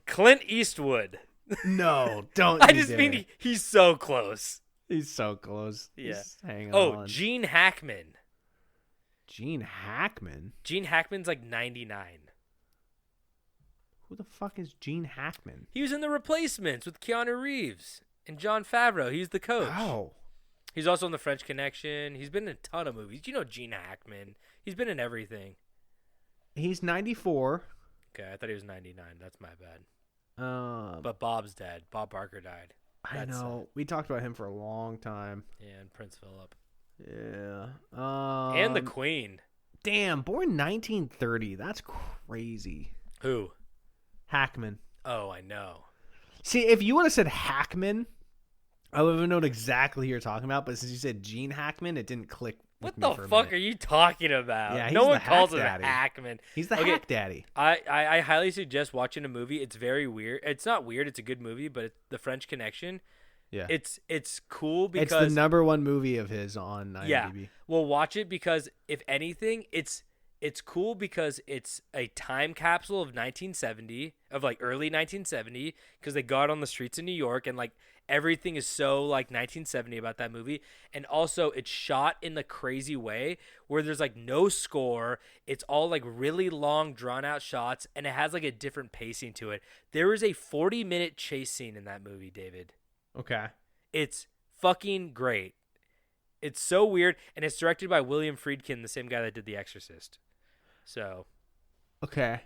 Clint Eastwood. No, don't. I just mean he's so close. He's so close. Yeah. Just hang Oh, on. Gene Hackman. Gene Hackman? Gene Hackman's like 99. Who the fuck is Gene Hackman? He was in The Replacements with Keanu Reeves and Jon Favreau. He's the coach. Oh. He's also in The French Connection. He's been in a ton of movies. You know Gene Hackman. He's been in everything. He's 94. Okay, I thought he was 99. That's my bad. But Bob's dead. Bob Barker died. I know. We talked about him for a long time. Yeah, and Prince Philip. Yeah. And the Queen. Damn, born 1930. That's crazy. Who? Hackman. Oh, I know. See, if you would have said Hackman, I would have known exactly who you're talking about. But since you said Gene Hackman, it didn't click. What the fuck are you talking about? Yeah, no he's one the calls hack him daddy. Hackman. He's the hack daddy. I highly suggest watching a movie. It's very weird. It's not weird. It's a good movie, but it's The French Connection. Yeah. It's cool because it's the #1 movie of his on IMDb. Yeah. Well, watch it because if anything, it's cool because it's a time capsule of 1970, of like early 1970, because they got on the streets of New York and like everything is so like 1970 about that movie. And also it's shot in the crazy way where there's like no score. It's all like really long drawn out shots and it has like a different pacing to it. There is a 40-minute chase scene in that movie, David. Okay. It's fucking great. It's so weird, and it's directed by William Friedkin, the same guy that did The Exorcist. So, okay.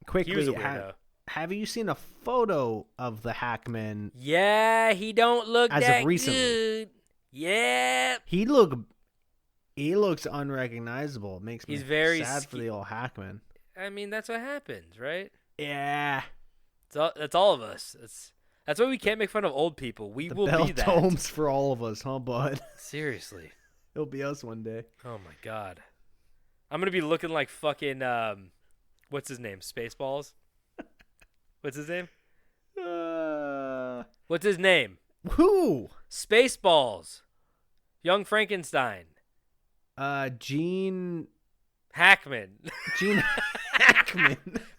Quickly, he was a weirdo. Have you seen a photo of the Hackman? Yeah, he don't look as that of recently? good. Yeah, He looks unrecognizable. It makes me He's very sad for the old Hackman. I mean that's what happens, right? Yeah. That's all of us. That's why we can't make fun of old people. We will Bell be that. tomes for all of us, huh, bud? Seriously. It'll be us one day. Oh my god. I'm gonna be looking like fucking what's his name? Spaceballs. What's his name? What's his name? Who? Spaceballs. Young Frankenstein. Gene Hackman. Hackman.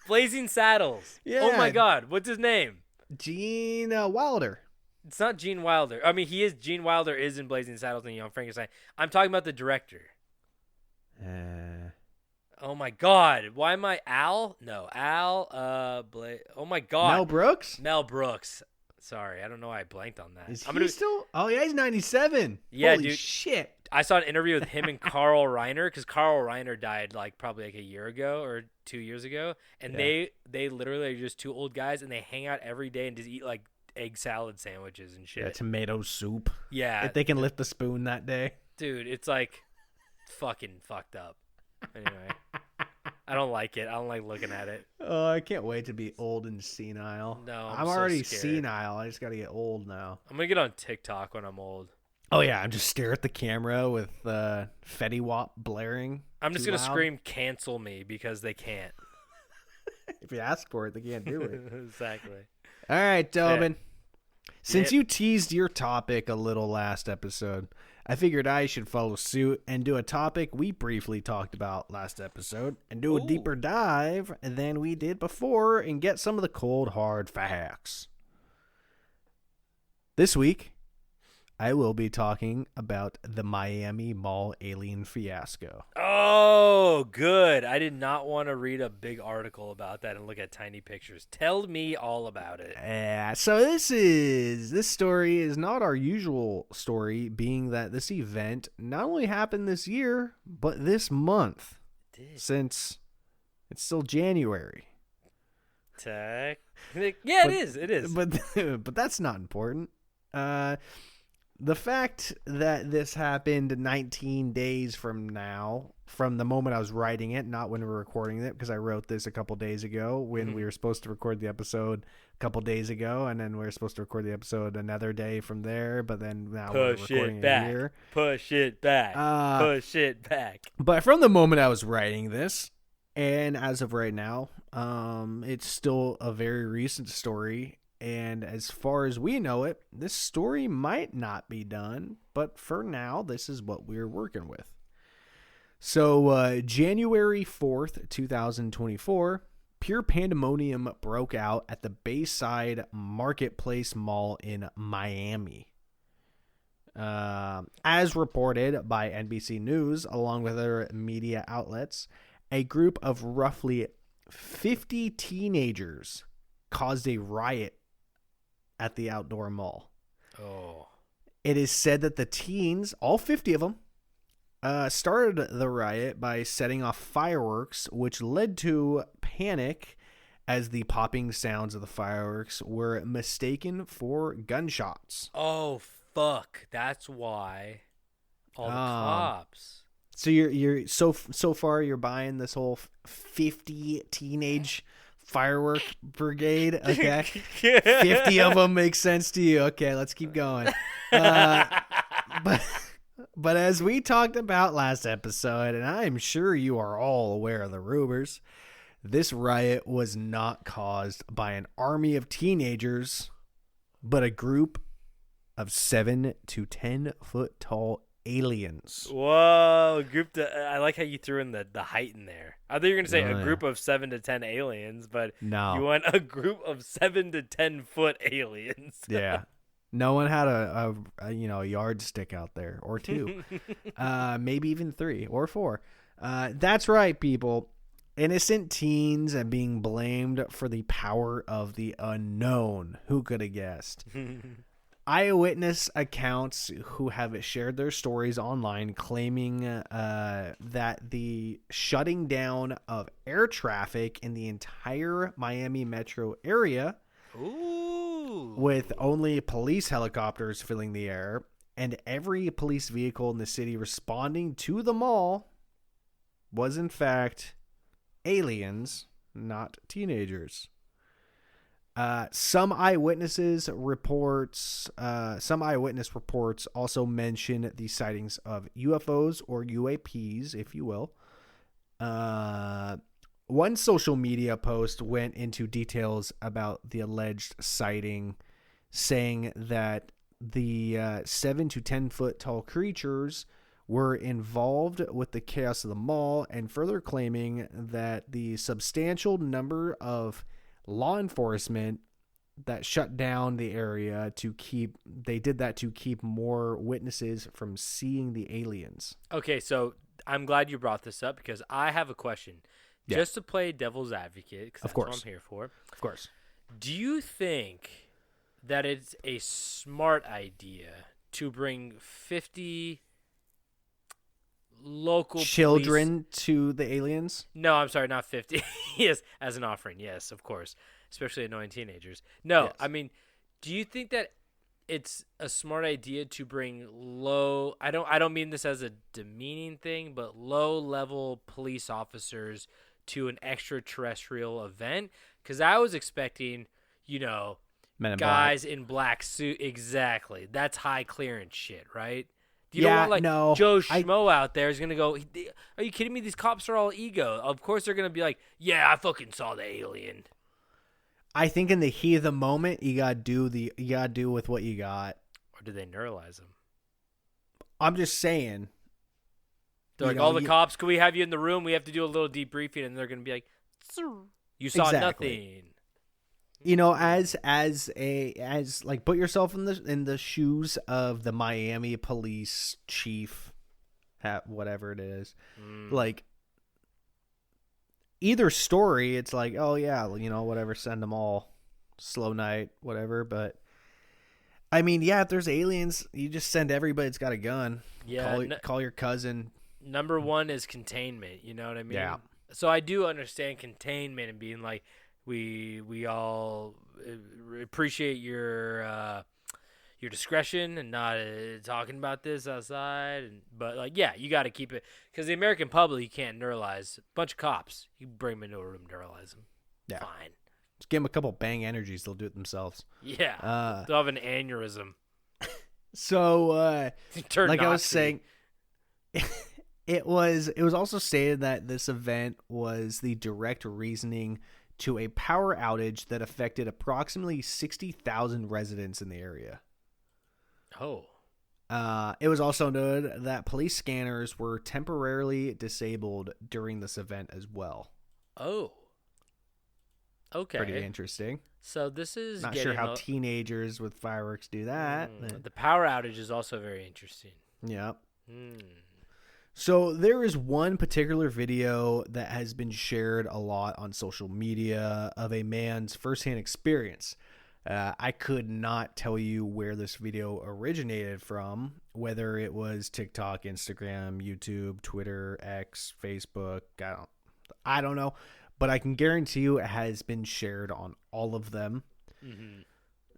Blazing Saddles. Yeah. Oh my god. What's his name? Gene Wilder. It's not Gene Wilder. I mean, he is. Gene Wilder is in Blazing Saddles and Young Frankenstein. I'm talking about the director. Oh my god. Why am I Al? No, Al. Oh my god. Mel Brooks. Mel Brooks. Sorry, I don't know why I blanked on that. Is he still? Oh yeah, he's 97. Yeah, Holy dude. shit. I saw an interview with him and Carl Reiner because Carl Reiner died like probably like a year ago or 2 years ago, and they literally are just two old guys and they hang out every day and just eat like egg salad sandwiches and shit. Yeah, tomato soup. Yeah, If they can lift the spoon that day. dude, it's like fucking fucked up. Anyway, I don't like it. I don't like looking at it. Oh, I can't wait to be old and senile. No, I'm so already scared. senile. I just got to get old now. I'm gonna get on TikTok when I'm old. Oh yeah, I'm just stare at the camera with Fetty Wap blaring. I'm just too gonna loud. scream "cancel me" because they can't. If you ask for it, they can't do it. Exactly. All right, Tobin. Since Yep. you teased your topic a little last episode, I figured I should follow suit and do a topic we briefly talked about last episode and do a Ooh. deeper dive than we did before and get some of the cold, hard facts. This week, I will be talking about the Miami Mall alien fiasco. Oh, good. I did not want to read a big article about that and look at tiny pictures. Tell me all about it. So this story is not our usual story, being that this event not only happened this year, but this month, since it's still January. Yeah, it is. It is. But that's not important. The fact that this happened 19 days from now, from the moment I was writing it, not when we were recording it, because I wrote this a couple days ago when we were supposed to record the episode a couple days ago, and then we were supposed to record the episode another day from there, but then now we're recording it here. Push it back. Push it back. But from the moment I was writing this, and as of right now, it's still a very recent story. And as far as we know it, this story might not be done, but for now, this is what we're working with. So, January 4th, 2024, pure pandemonium broke out at the Bayside Marketplace Mall in Miami. As reported by NBC News, along with other media outlets, a group of roughly 50 teenagers caused a riot at the outdoor mall. Oh. It is said that the teens, all 50 of them, started the riot by setting off fireworks, which led to panic as the popping sounds of the fireworks were mistaken for gunshots. Oh, fuck. That's why. All the cops. So you're so far you're buying this whole 50 teenage firework brigade. Okay, 50 of them makes sense to you. Okay, let's keep going. But as we talked about last episode, and I'm sure you are all aware of the rumors, this riot was not caused by an army of teenagers, but a group of 7 to 10 foot tall aliens. Whoa, I like how you threw in the height in there. I thought you were going to say a group of 7 to 10 aliens, but no. You went a group of 7 to 10 foot aliens. Yeah. No one had a yardstick out there, or 2, maybe even 3 or 4. That's right, people. Innocent teens and being blamed for the power of the unknown. Who could have guessed? Eyewitness accounts who have shared their stories online claiming that the shutting down of air traffic in the entire Miami metro area, with only police helicopters filling the air and every police vehicle in the city responding to the mall, was in fact aliens, not teenagers. Some eyewitness reports also mention the sightings of UFOs or UAPs, if you will. One social media post went into details about the alleged sighting, saying that the 7 to 10 foot tall creatures were involved with the chaos of the mall, and further claiming that the substantial number of law enforcement that shut down the area to keep more witnesses from seeing the aliens. Okay, so I'm glad you brought this up because I have a question. Yeah. Just to play devil's advocate, because that's what I'm here for. Of course. Do you think that it's a smart idea to bring 50 local children to the aliens? No, I'm sorry, not 50. Yes, as an offering. Yes, of course. Especially annoying teenagers. No, yes. I mean, do you think that it's a smart idea to bring low, I don't mean this as a demeaning thing, but low-level police officers to an extraterrestrial event? Because I was expecting, Men in guys black. In black suit. Exactly. That's high clearance shit, right? You don't want no, Joe Schmo out there is going to go, are you kidding me? These cops are all ego. Of course they're going to be like, yeah, I fucking saw the alien. I think in the heat of the moment, you gotta do with what you got. Or do they neuralize them? I'm just saying. They're like, all the cops, can we have you in the room? We have to do a little debriefing, and they're gonna be like, you saw nothing. As put yourself in the shoes of the Miami police chief, whatever it is, like. Either story, it's like, oh yeah, whatever, send them all, slow night, whatever. But I mean, yeah, if there's aliens, you just send everybody that's got a gun. Yeah, call your cousin. Number one is containment. You know what I mean? Yeah. So I do understand containment and being like, we all appreciate your discretion and not talking about this outside. But like, yeah, you got to keep it, because the American public, you can't neuralize. A bunch of cops, you bring them into a room, neuralize them. Yeah. Fine. Just give them a couple bang energies, they'll do it themselves. Yeah. They'll have an aneurysm. So, like I was saying, it was also stated that this event was the direct reasoning to a power outage that affected approximately 60,000 residents in the area. Oh. It was also noted that police scanners were temporarily disabled during this event as well. Oh. Okay. Pretty interesting. So this is Not sure how teenagers with fireworks do that. The power outage is also very interesting. Yep. So there is one particular video that has been shared a lot on social media of a man's firsthand experience. I could not tell you where this video originated from, whether it was TikTok, Instagram, YouTube, Twitter, X, Facebook. I don't know, but I can guarantee you it has been shared on all of them. Mm-hmm.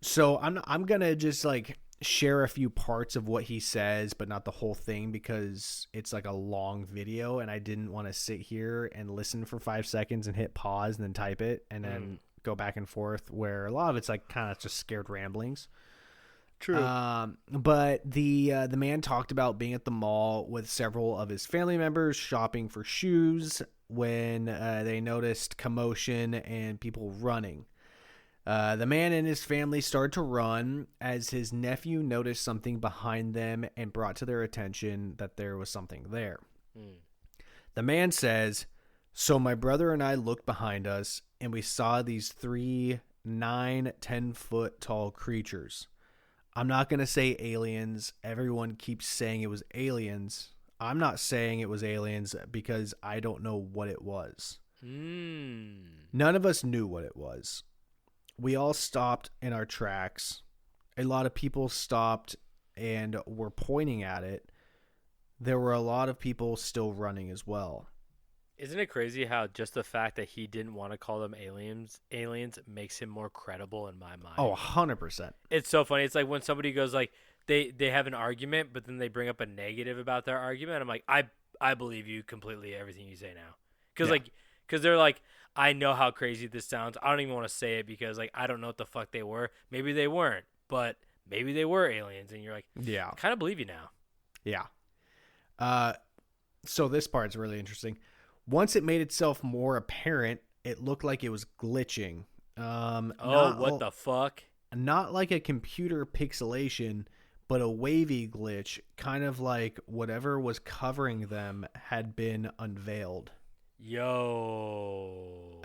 So I'm gonna just like share a few parts of what he says, but not the whole thing because it's like a long video, and I didn't want to sit here and listen for 5 seconds and hit pause and then type it and then go back and forth, where a lot of it's like kind of just scared ramblings. True. But the man talked about being at the mall with several of his family members shopping for shoes when they noticed commotion and people running. The man and his family started to run as his nephew noticed something behind them and brought to their attention that there was something there. The man says, "So my brother and I looked behind us and we saw these 3 9-10 foot tall creatures. I'm not going to say aliens. Everyone keeps saying it was aliens. I'm not saying it was aliens because I don't know what it was. None of us knew what it was. We all stopped in our tracks. A lot of people stopped and were pointing at it. There were a lot of people still running as well." Isn't it crazy how just the fact that he didn't want to call them aliens makes him more credible in my mind? Oh, 100%. It's so funny. It's like when somebody goes like they have an argument, but then they bring up a negative about their argument. I'm like, I believe you completely everything you say now. Because they're like, I know how crazy this sounds. I don't even want to say it because like I don't know what the fuck they were. Maybe they weren't, but maybe they were aliens. And you're like, yeah, I kind of believe you now. Yeah. So this part's really interesting. Once it made itself more apparent, it looked like it was glitching. What the fuck? Not like a computer pixelation, but a wavy glitch, kind of like whatever was covering them had been unveiled. Yo.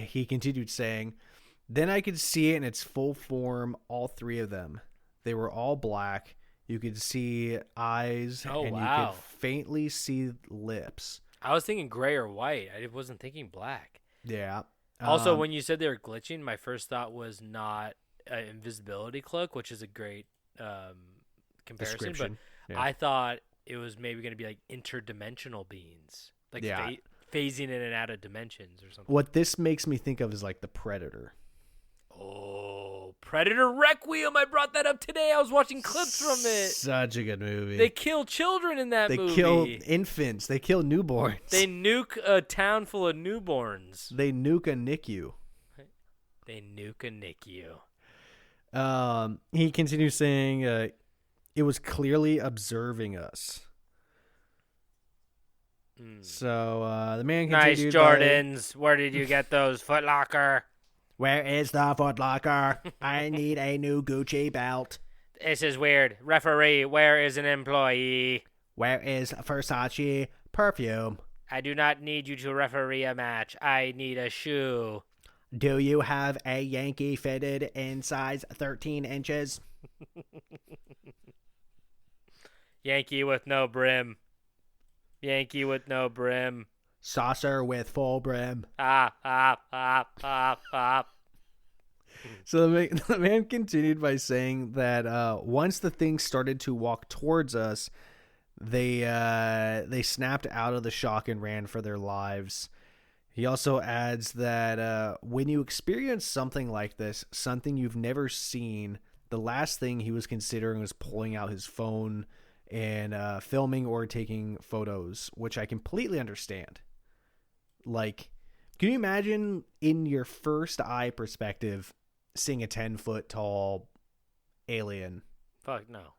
He continued saying, "Then I could see it in its full form, all 3 of them. They were all black. You could see eyes, and you could faintly see lips." I was thinking gray or white. I wasn't thinking black. Yeah. Also, when you said they were glitching, my first thought was not an invisibility cloak, which is a great comparison. But yeah. I thought it was maybe going to be like interdimensional beings, like phasing in and out of dimensions or something. What this makes me think of is like the Predator. Oh, Predator Requiem. I brought that up today. I was watching clips from it. Such a good movie. They kill children in that movie. They kill infants. They kill newborns. They nuke a town full of newborns. They nuke a NICU. They nuke a NICU. He continues saying, it was clearly observing us. So the man continued. Nice Jordans. Where did you get those? Foot Locker. Where is the Foot Locker? I need a new Gucci belt. This is weird. Referee, where is an employee? Where is Versace perfume? I do not need you to referee a match. I need a shoe. Do you have a Yankee fitted in size 13 inches? Yankee with no brim. Yankee with no brim. Saucer with full brim. So the man continued by saying that once the thing started to walk towards us, they snapped out of the shock and ran for their lives. He also adds that when you experience something like this, something you've never seen, the last thing he was considering was pulling out his phone and filming or taking photos, which I completely understand. Like, can you imagine in your first eye perspective seeing a 10-foot tall alien? Fuck no.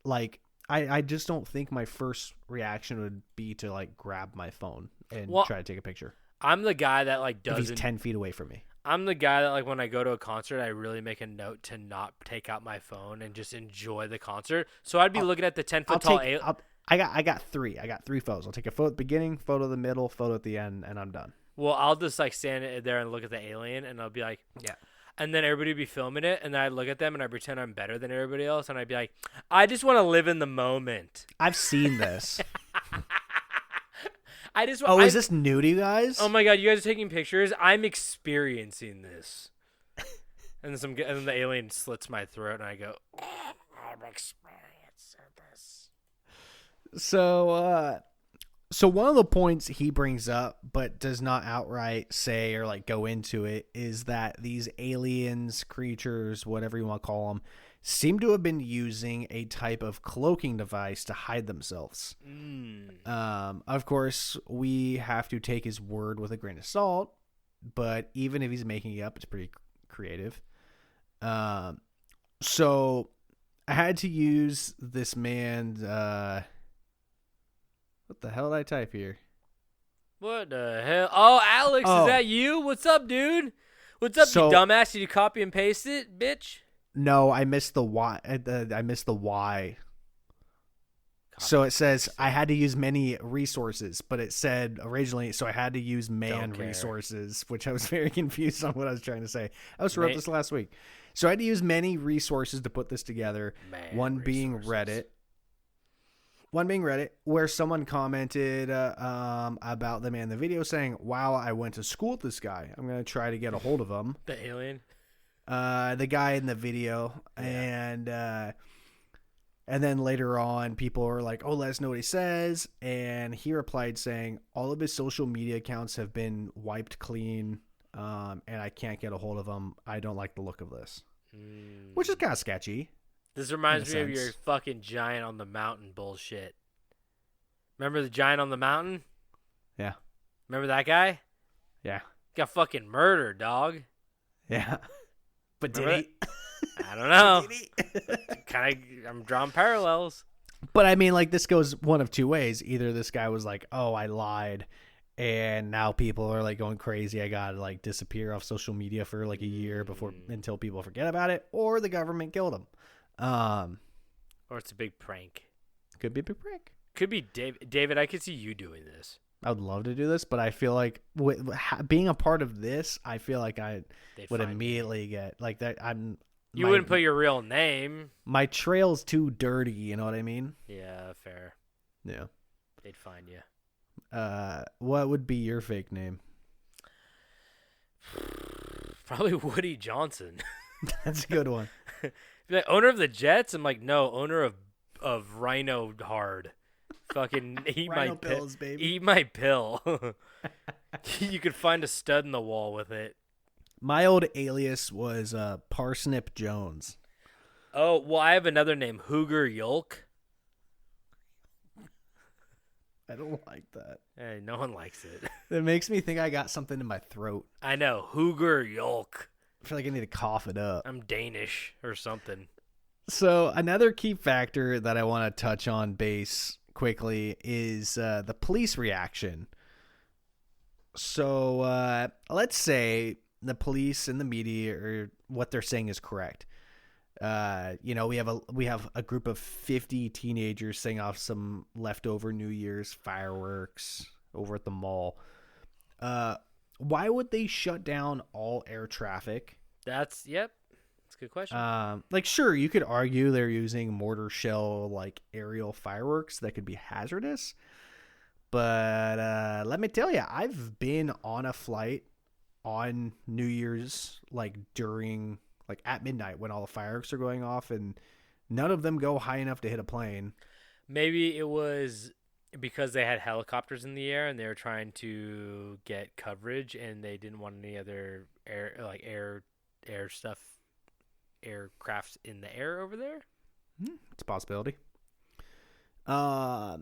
Like, I just don't think my first reaction would be to like grab my phone and try to take a picture. I'm the guy that like if he's doesn't. 10 feet away from me. I'm the guy that like when I go to a concert, I really make a note to not take out my phone and just enjoy the concert. So I'd be looking at the 10-foot tall. I got three. I got 3 photos. I'll take a photo at the beginning, photo at the middle, photo at the end, and I'm done. Well, I'll just like stand there and look at the alien, and I'll be like, Yeah. And then everybody would be filming it, and then I'd look at them and I pretend I'm better than everybody else, and I'd be like, I just want to live in the moment. I've seen this. Is this new to you guys? Oh my god, you guys are taking pictures. I'm experiencing this. And then the alien slits my throat, and I go, I'm experiencing this. So one of the points he brings up, but does not outright say or like go into it, is that these aliens, creatures, whatever you want to call them, seem to have been using a type of cloaking device to hide themselves. Of course, we have to take his word with a grain of salt, but even if he's making it up, it's pretty creative. So I had to use this man's... what the hell did I type here? What the hell? Oh, Alex, Oh. Is that you? What's up, dude? What's up, you dumbass? Did you copy and paste it, bitch? No, I missed the Y. I missed the Y. So it says I had to use many resources, but it said originally, so I had to use man resources, which I was very confused on what I was trying to say. I also wrote this last week. So I had to use many resources to put this together. One being Reddit, where someone commented about the man in the video saying, wow, I went to school with this guy. I'm going to try to get a hold of him. The alien? The guy in the video. Yeah. And then later on, people were like, oh, let us know what he says. And he replied saying, all of his social media accounts have been wiped clean, and I can't get a hold of him. I don't like the look of this. Which is kind of sketchy. This reminds me of your fucking giant on the mountain bullshit. Remember the giant on the mountain? Yeah. Remember that guy? Yeah. Got fucking murdered, dog. Yeah. But did he? I don't know. I'm drawing parallels. But I mean, like, this goes one of two ways. Either this guy was like, oh, I lied, and now people are like going crazy. I gotta like disappear off social media for like a year until people forget about it, or the government killed him. Or it's a big prank. Could be a big prank. Could be David. I could see you doing this. I would love to do this, but I feel like being a part of this, I feel like I would immediately get like that. You wouldn't put your real name. My trail's too dirty. You know what I mean? Yeah, fair. Yeah. They'd find you. What would be your fake name? Probably Woody Johnson. That's a good one. Like, owner of the Jets? I'm like, no, owner of Rhino Hard. Fucking eat my pills, baby. Eat my pill. You could find a stud in the wall with it. My old alias was Parsnip Jones. Oh, well, I have another name, Hooger Yolk. I don't like that. Hey, no one likes it. It makes me think I got something in my throat. I know, Hooger Yolk. I feel like I need to cough it up. I'm Danish or something. So another key factor that I want to touch on base quickly is the police reaction. So let's say the police and the media or what they're saying is correct. We have a group of 50 teenagers setting off some leftover New Year's fireworks over at the mall. Why would they shut down all air traffic? That's a good question. Sure, you could argue they're using mortar shell like aerial fireworks that could be hazardous. But let me tell you, I've been on a flight on New Year's, during at midnight when all the fireworks are going off, and none of them go high enough to hit a plane. Maybe it was because they had helicopters in the air and they were trying to get coverage and they didn't want any other aircrafts in the air over there. It's a possibility. But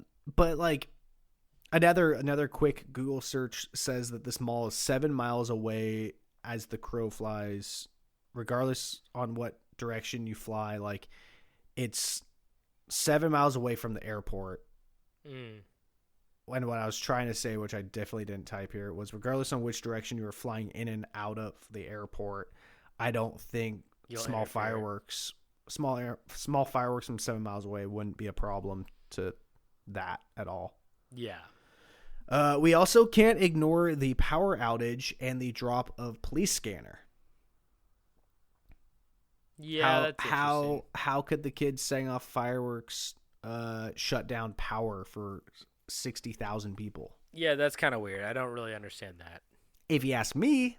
another quick Google search says that this mall is 7 miles away as the crow flies, regardless on what direction you fly. It's 7 miles away from the airport. and what I was trying to say, which I definitely didn't type here, was regardless on which direction you were flying in and out of the airport, I don't think small fireworks from 7 miles away wouldn't be a problem to that at all. Yeah. We also can't ignore the power outage and the drop of police scanner. Yeah, that's interesting. How could the kids setting off fireworks shut down power for 60,000 people? Yeah, that's kind of weird. I don't really understand that. If you ask me,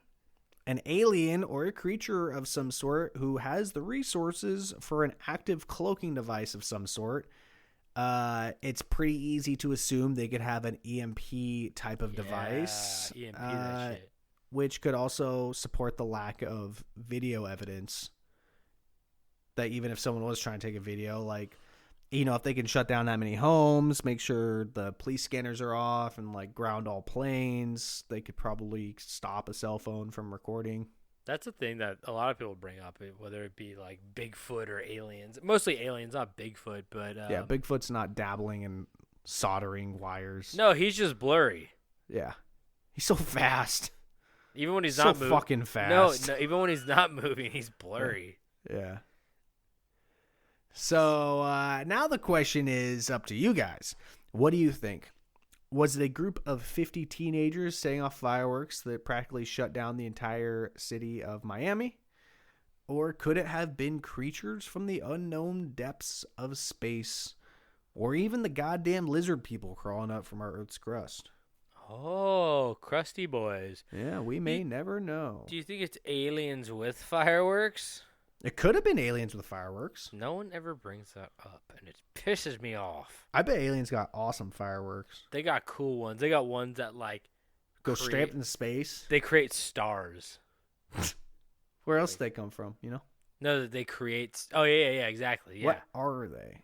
an alien or a creature of some sort who has the resources for an active cloaking device of some sort, it's pretty easy to assume they could have an EMP type of device, EMP that shit. which could also support the lack of video evidence. That even if someone was trying to take a video, like, you know, if they can shut down that many homes, make sure the police scanners are off, and like ground all planes, they could probably stop a cell phone from recording. That's a thing that a lot of people bring up, whether it be like Bigfoot or aliens. Mostly aliens, not Bigfoot, but Yeah, Bigfoot's not dabbling in soldering wires. No, he's just blurry. Yeah, he's so fast. Even when he's so not moving, fucking fast. No, even when he's not moving, he's blurry. Yeah. So now the question is up to you guys. What do you think? Was it a group of 50 teenagers setting off fireworks that practically shut down the entire city of Miami? Or could it have been creatures from the unknown depths of space? Or even the goddamn lizard people crawling up from our Earth's crust? Oh, crusty boys. Yeah, we may never know. Do you think it's aliens with fireworks? It could have been aliens with fireworks. No one ever brings that up, and it pisses me off. I bet aliens got awesome fireworks. They got cool ones. They got ones that, like, go straight up into space. They create stars. Where else do they come from, you know? No, they create... Oh, yeah, exactly, yeah. What are they?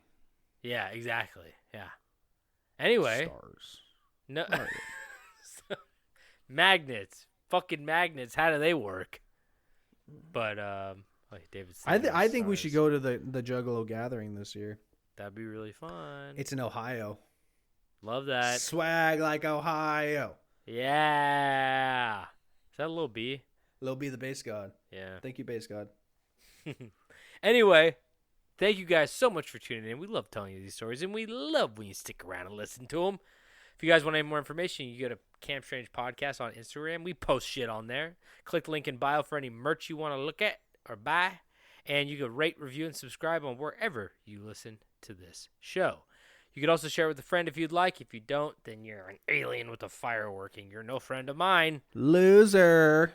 Yeah, exactly, yeah. Anyway. Stars. No. Magnets. Fucking magnets. How do they work? But, like David said, I think we should go to the Juggalo gathering this year. That'd be really fun. It's in Ohio. Love that. Swag like Ohio. Yeah. Is that a Lil B? Lil B the bass god. Yeah. Thank you, bass god. Anyway, thank you guys so much for tuning in. We love telling you these stories, and we love when you stick around and listen to them. If you guys want any more information, you go to Camp Strange Podcast on Instagram. We post shit on there. Click the link in bio for any merch you want to look at or buy. And you can rate, review, and subscribe on wherever you listen to this show. You could also share with a friend if you'd like. If you don't, then you're an alien with a fireworking. You're no friend of mine. Loser.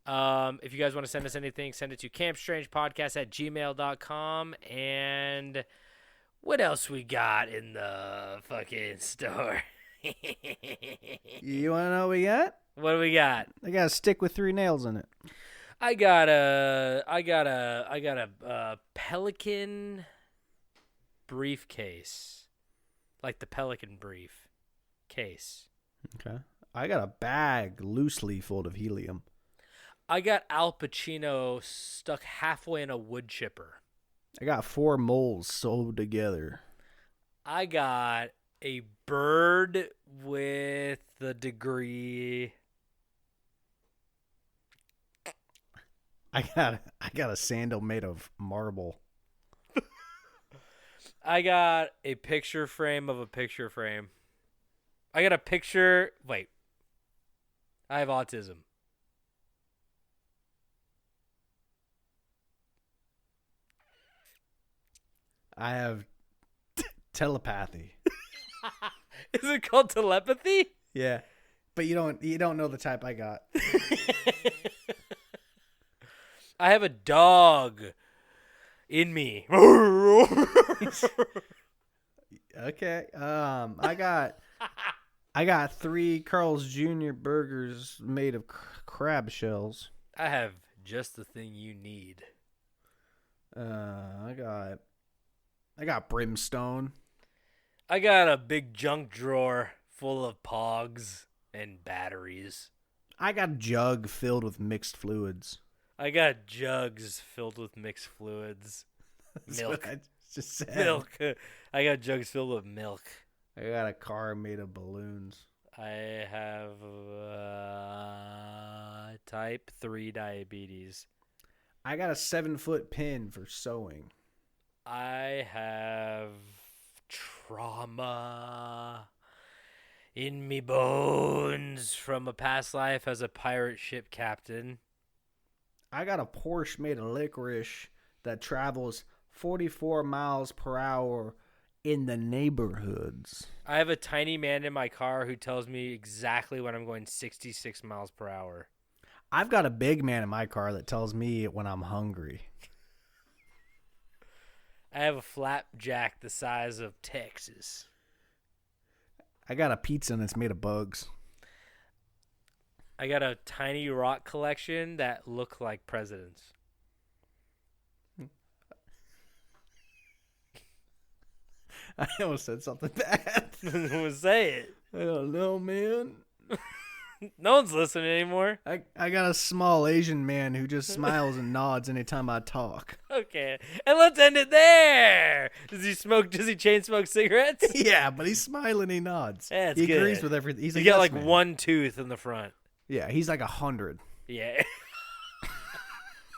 If you guys want to send us anything, send it to campstrangepodcast@gmail.com. And what else we got in the fucking store? You want to know what we got? What do we got? I got a stick with 3 nails in it. I got a Pelican briefcase, like the Pelican brief case. Okay. I got a bag loosely full of helium. I got Al Pacino stuck halfway in a wood chipper. I got 4 moles sewed together. I got a bird with the degree. I got a sandal made of marble. I got a picture frame of a picture frame. I got a picture. Wait. I have autism. I have telepathy. Is it called telepathy? Yeah. But you don't know the type I got. I have a dog in me. Okay. I got 3 Carl's Jr. burgers made of crab shells. I have just the thing you need. I got brimstone. I got a big junk drawer full of pogs and batteries. I got a jug filled with mixed fluids. I got jugs filled with mixed fluids. That's Milk. what I just said. Milk. I got jugs filled with milk. I got a car made of balloons. I have type 3 diabetes. I got a 7-foot pin for sewing. I have trauma in me bones from a past life as a pirate ship captain. I got a Porsche made of licorice that travels 44 miles per hour in the neighborhoods. I have a tiny man in my car who tells me exactly when I'm going 66 miles per hour. I've got a big man in my car that tells me when I'm hungry. I have a flapjack the size of Texas. I got a pizza and it's made of bugs. I got a tiny rock collection that look like presidents. I almost said something bad. Say it. I don't know, man. No one's listening anymore. I got a small Asian man who just smiles and nods anytime I talk. Okay, and let's end it there. Does he chain smoke cigarettes? Yeah, but he's smiling. He nods. Yeah, it's he good. agrees with everything. He's He a got yes like man. one tooth in the front. Yeah, he's like 100. Yeah.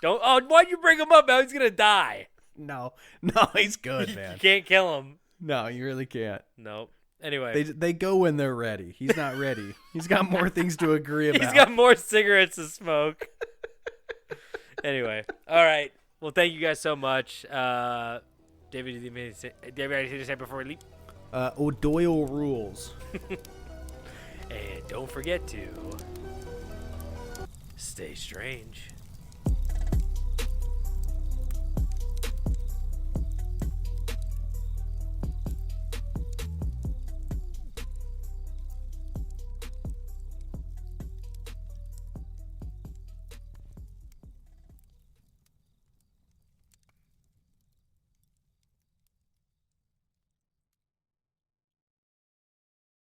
Don't. Oh, why'd you bring him up? Now he's gonna die. No, he's good, You man. can't kill him. No, you really can't. Nope. Anyway, They go when they're ready. He's not ready. He's got more things to agree about. he's got more cigarettes to smoke. Anyway, all right. Well, thank you guys so much. David, do you have anything to say before we leave? O'Doyle rules. And don't forget to stay strange.